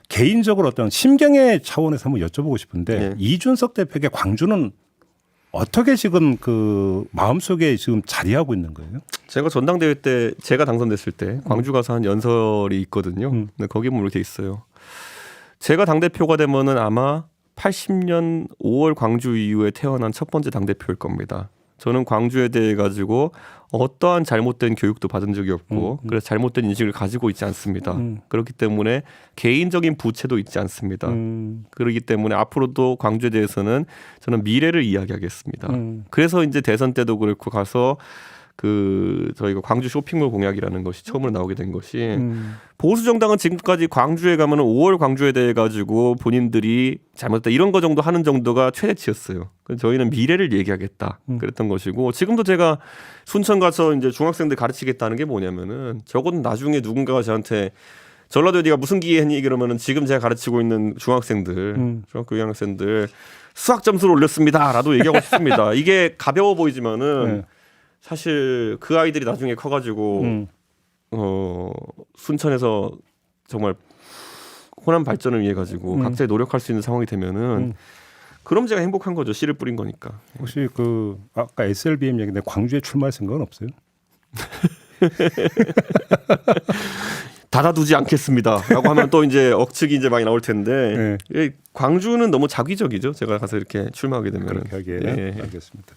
[SPEAKER 2] 개인적으로 어떤 심경의 차원에서 한번 여쭤보고 싶은데
[SPEAKER 3] 네.
[SPEAKER 2] 이준석 대표에게 광주는 어떻게 지금 그 마음속에 지금 자리하고 있는 거예요?
[SPEAKER 3] 제가 전당대회 때 제가 당선됐을 때 광주 가서 한 연설이 있거든요. 근데 거기 보면 이렇게 있어요. 제가 당대표가 되면은 아마 80년 5월 광주 이후에 태어난 첫 번째 당대표일 겁니다. 저는 광주에 대해 가지고 어떠한 잘못된 교육도 받은 적이 없고 그래서 잘못된 인식을 가지고 있지 않습니다. 그렇기 때문에 개인적인 부채도 있지 않습니다. 그렇기 때문에 앞으로도 광주에 대해서는 저는 미래를 이야기하겠습니다. 그래서 이제 대선 때도 그렇고 가서 그 저희가 광주 쇼핑몰 공약이라는 것이 처음으로 나오게 된 것이 보수 정당은 지금까지 광주에 가면은 5월 광주에 대해 가지고 본인들이 잘못했다 이런 거 정도 하는 정도가 최대치였어요. 그래서 저희는 미래를 얘기하겠다 그랬던 것이고 지금도 제가 순천 가서 이제 중학생들 가르치겠다는 게 뭐냐면은 적어도 나중에 누군가가 저한테 전라도에 네가 무슨 기회 했니 그러면은 지금 제가 가르치고 있는 중학생들 중학교 2학생들 수학 점수를 올렸습니다라도 얘기하고 싶습니다. 이게 가벼워 보이지만은
[SPEAKER 2] 네.
[SPEAKER 3] 사실 그 아이들이 나중에 커가지고 순천에서 정말 호남 발전을 위해 가지고 각자의 노력할 수 있는 상황이 되면은 그럼 제가 행복한 거죠. 씨를 뿌린 거니까.
[SPEAKER 2] 혹시 그 아까 SLBM 얘기인데 광주에 출마할 생각은 없어요?
[SPEAKER 3] 닫아두지 않겠습니다라고 하면 또 이제 억측이 이제 많이 나올 텐데 예, 광주는 너무 자기적이죠. 제가 가서 이렇게 출마하게 되면
[SPEAKER 2] 그렇게 하기에는
[SPEAKER 3] 예.
[SPEAKER 2] 알겠습니다.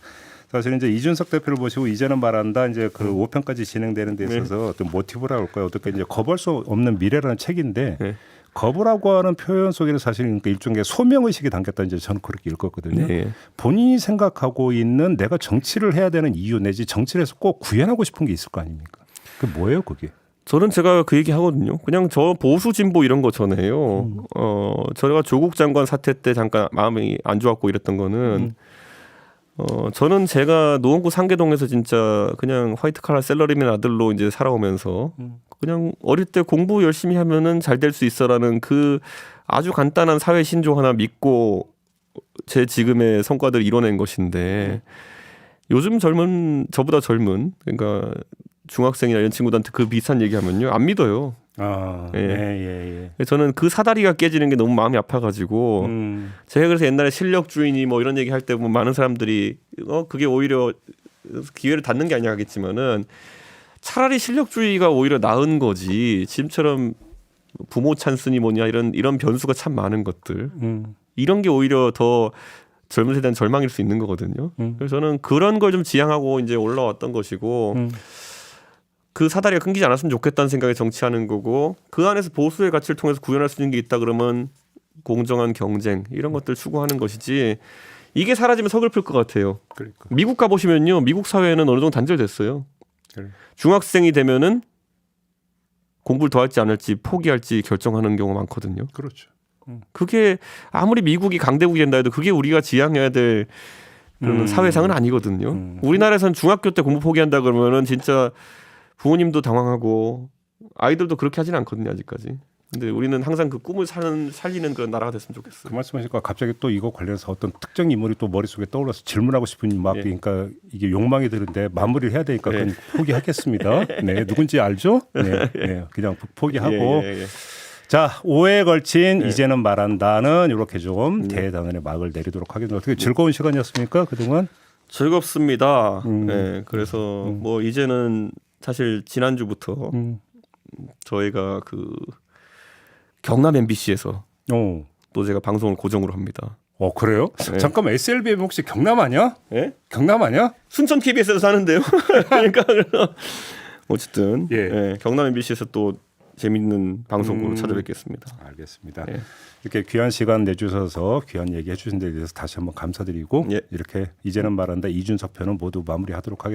[SPEAKER 2] 사실 이제 이준석 대표를 보시고 이제는 말한다 이제 그 5편까지 진행되는 데 있어서 어떤 모티브라고 할까요? 어떻게 이제 거부할 수 없는 미래라는 책인데
[SPEAKER 3] 네.
[SPEAKER 2] 거부라고 하는 표현 속에는 사실 그러니까 일종의 소명 의식이 담겼다 이제 저는 그렇게 읽었거든요.
[SPEAKER 3] 네.
[SPEAKER 2] 본인이 생각하고 있는 내가 정치를 해야 되는 이유 내지 정치를 해서 꼭 구현하고 싶은 게 있을 거 아닙니까? 그 뭐예요, 그게?
[SPEAKER 3] 저는 제가 그 얘기 하거든요. 그냥 저 보수 진보 이런 거 전해요. 저희가 조국 장관 사태 때 잠깐 마음이 안 좋았고 이랬던 거는 저는 제가 노원구 상계동에서 진짜 그냥 화이트 칼라 셀러리맨 아들로 이제 살아오면서 그냥 어릴 때 공부 열심히 하면은 잘 될 수 있어라는 그 아주 간단한 사회 신조 하나 믿고 제 지금의 성과들을 이뤄낸 것인데 요즘 저보다 젊은 그러니까 중학생이나 이런 친구들한테 그 비슷한 얘기하면요 안 믿어요.
[SPEAKER 2] 아,
[SPEAKER 3] 예. 저는 그 사다리가 깨지는 게 너무 마음이 아파가지고 제가 그래서 옛날에 실력주의니 뭐 이런 얘기 할 때 보면 많은 사람들이 그게 오히려 기회를 닫는 게 아니야 하겠지만은 차라리 실력주의가 오히려 나은 거지 지금처럼 부모 찬스니 뭐냐 이런 변수가 참 많은 것들 이런 게 오히려 더 젊은 세대는 절망일 수 있는 거거든요. 그래서 저는 그런 걸 좀 지향하고 이제 올라왔던 것이고 그 사다리가 끊기지 않았으면 좋겠다는 생각에 정치하는 거고 그 안에서 보수의 가치를 통해서 구현할 수 있는 게 있다 그러면 공정한 경쟁 이런 것들 추구하는 것이지 이게 사라지면 서글플 것 같아요.
[SPEAKER 2] 그러니까.
[SPEAKER 3] 미국 가보시면요. 미국 사회는 어느 정도 단절됐어요.
[SPEAKER 2] 그래.
[SPEAKER 3] 중학생이 되면은 공부를 더 할지 안 할지 포기할지 결정하는 경우가 많거든요.
[SPEAKER 2] 그렇죠.
[SPEAKER 3] 그게 아무리 미국이 강대국이 된다 해도 그게 우리가 지향해야 될 그런 사회상은 아니거든요. 우리나라에서는 중학교 때 공부 포기한다 그러면은 진짜 부모님도 당황하고 아이들도 그렇게 하진 않거든요 아직까지. 근데 우리는 항상 그 꿈을 살리는 그런 나라가 됐으면 좋겠어요.
[SPEAKER 2] 그 말씀하시니까 갑자기 또 이거 관련해서 어떤 특정 인물이 또 머릿속에 떠올라서 질문하고 싶은 막 그러니까 이게 욕망이 드는데 마무리를 해야 되니까 그건 포기하겠습니다. 네, 누군지 알죠? 네, 그냥 포기하고. 자, 5회에 걸친 이제는 말한다는 이렇게 좀 대단원의 막을 내리도록 하겠습니다. 어떻게 즐거운 시간이었습니까 그동안?
[SPEAKER 3] 즐겁습니다. 네, 그래서 뭐 이제는 사실 지난주부터 저희가 그 경남 MBC에서 또 제가 방송을 고정으로 합니다.
[SPEAKER 2] 그래요?
[SPEAKER 3] 네.
[SPEAKER 2] 잠깐만 SLBM 혹시 경남 아니야?
[SPEAKER 3] 네?
[SPEAKER 2] 경남 아니야?
[SPEAKER 3] 순천 KBS에서 사는데요. 그러니까 어쨌든
[SPEAKER 2] 예.
[SPEAKER 3] 경남 MBC에서 또 재밌는 방송으로 찾아뵙겠습니다.
[SPEAKER 2] 알겠습니다.
[SPEAKER 3] 예.
[SPEAKER 2] 이렇게 귀한 시간 내주셔서 귀한 얘기 해주신 데 대해서 다시 한번 감사드리고
[SPEAKER 3] 예.
[SPEAKER 2] 이렇게 이제는 말한다 이준석 편은 모두 마무리하도록 하겠습니다.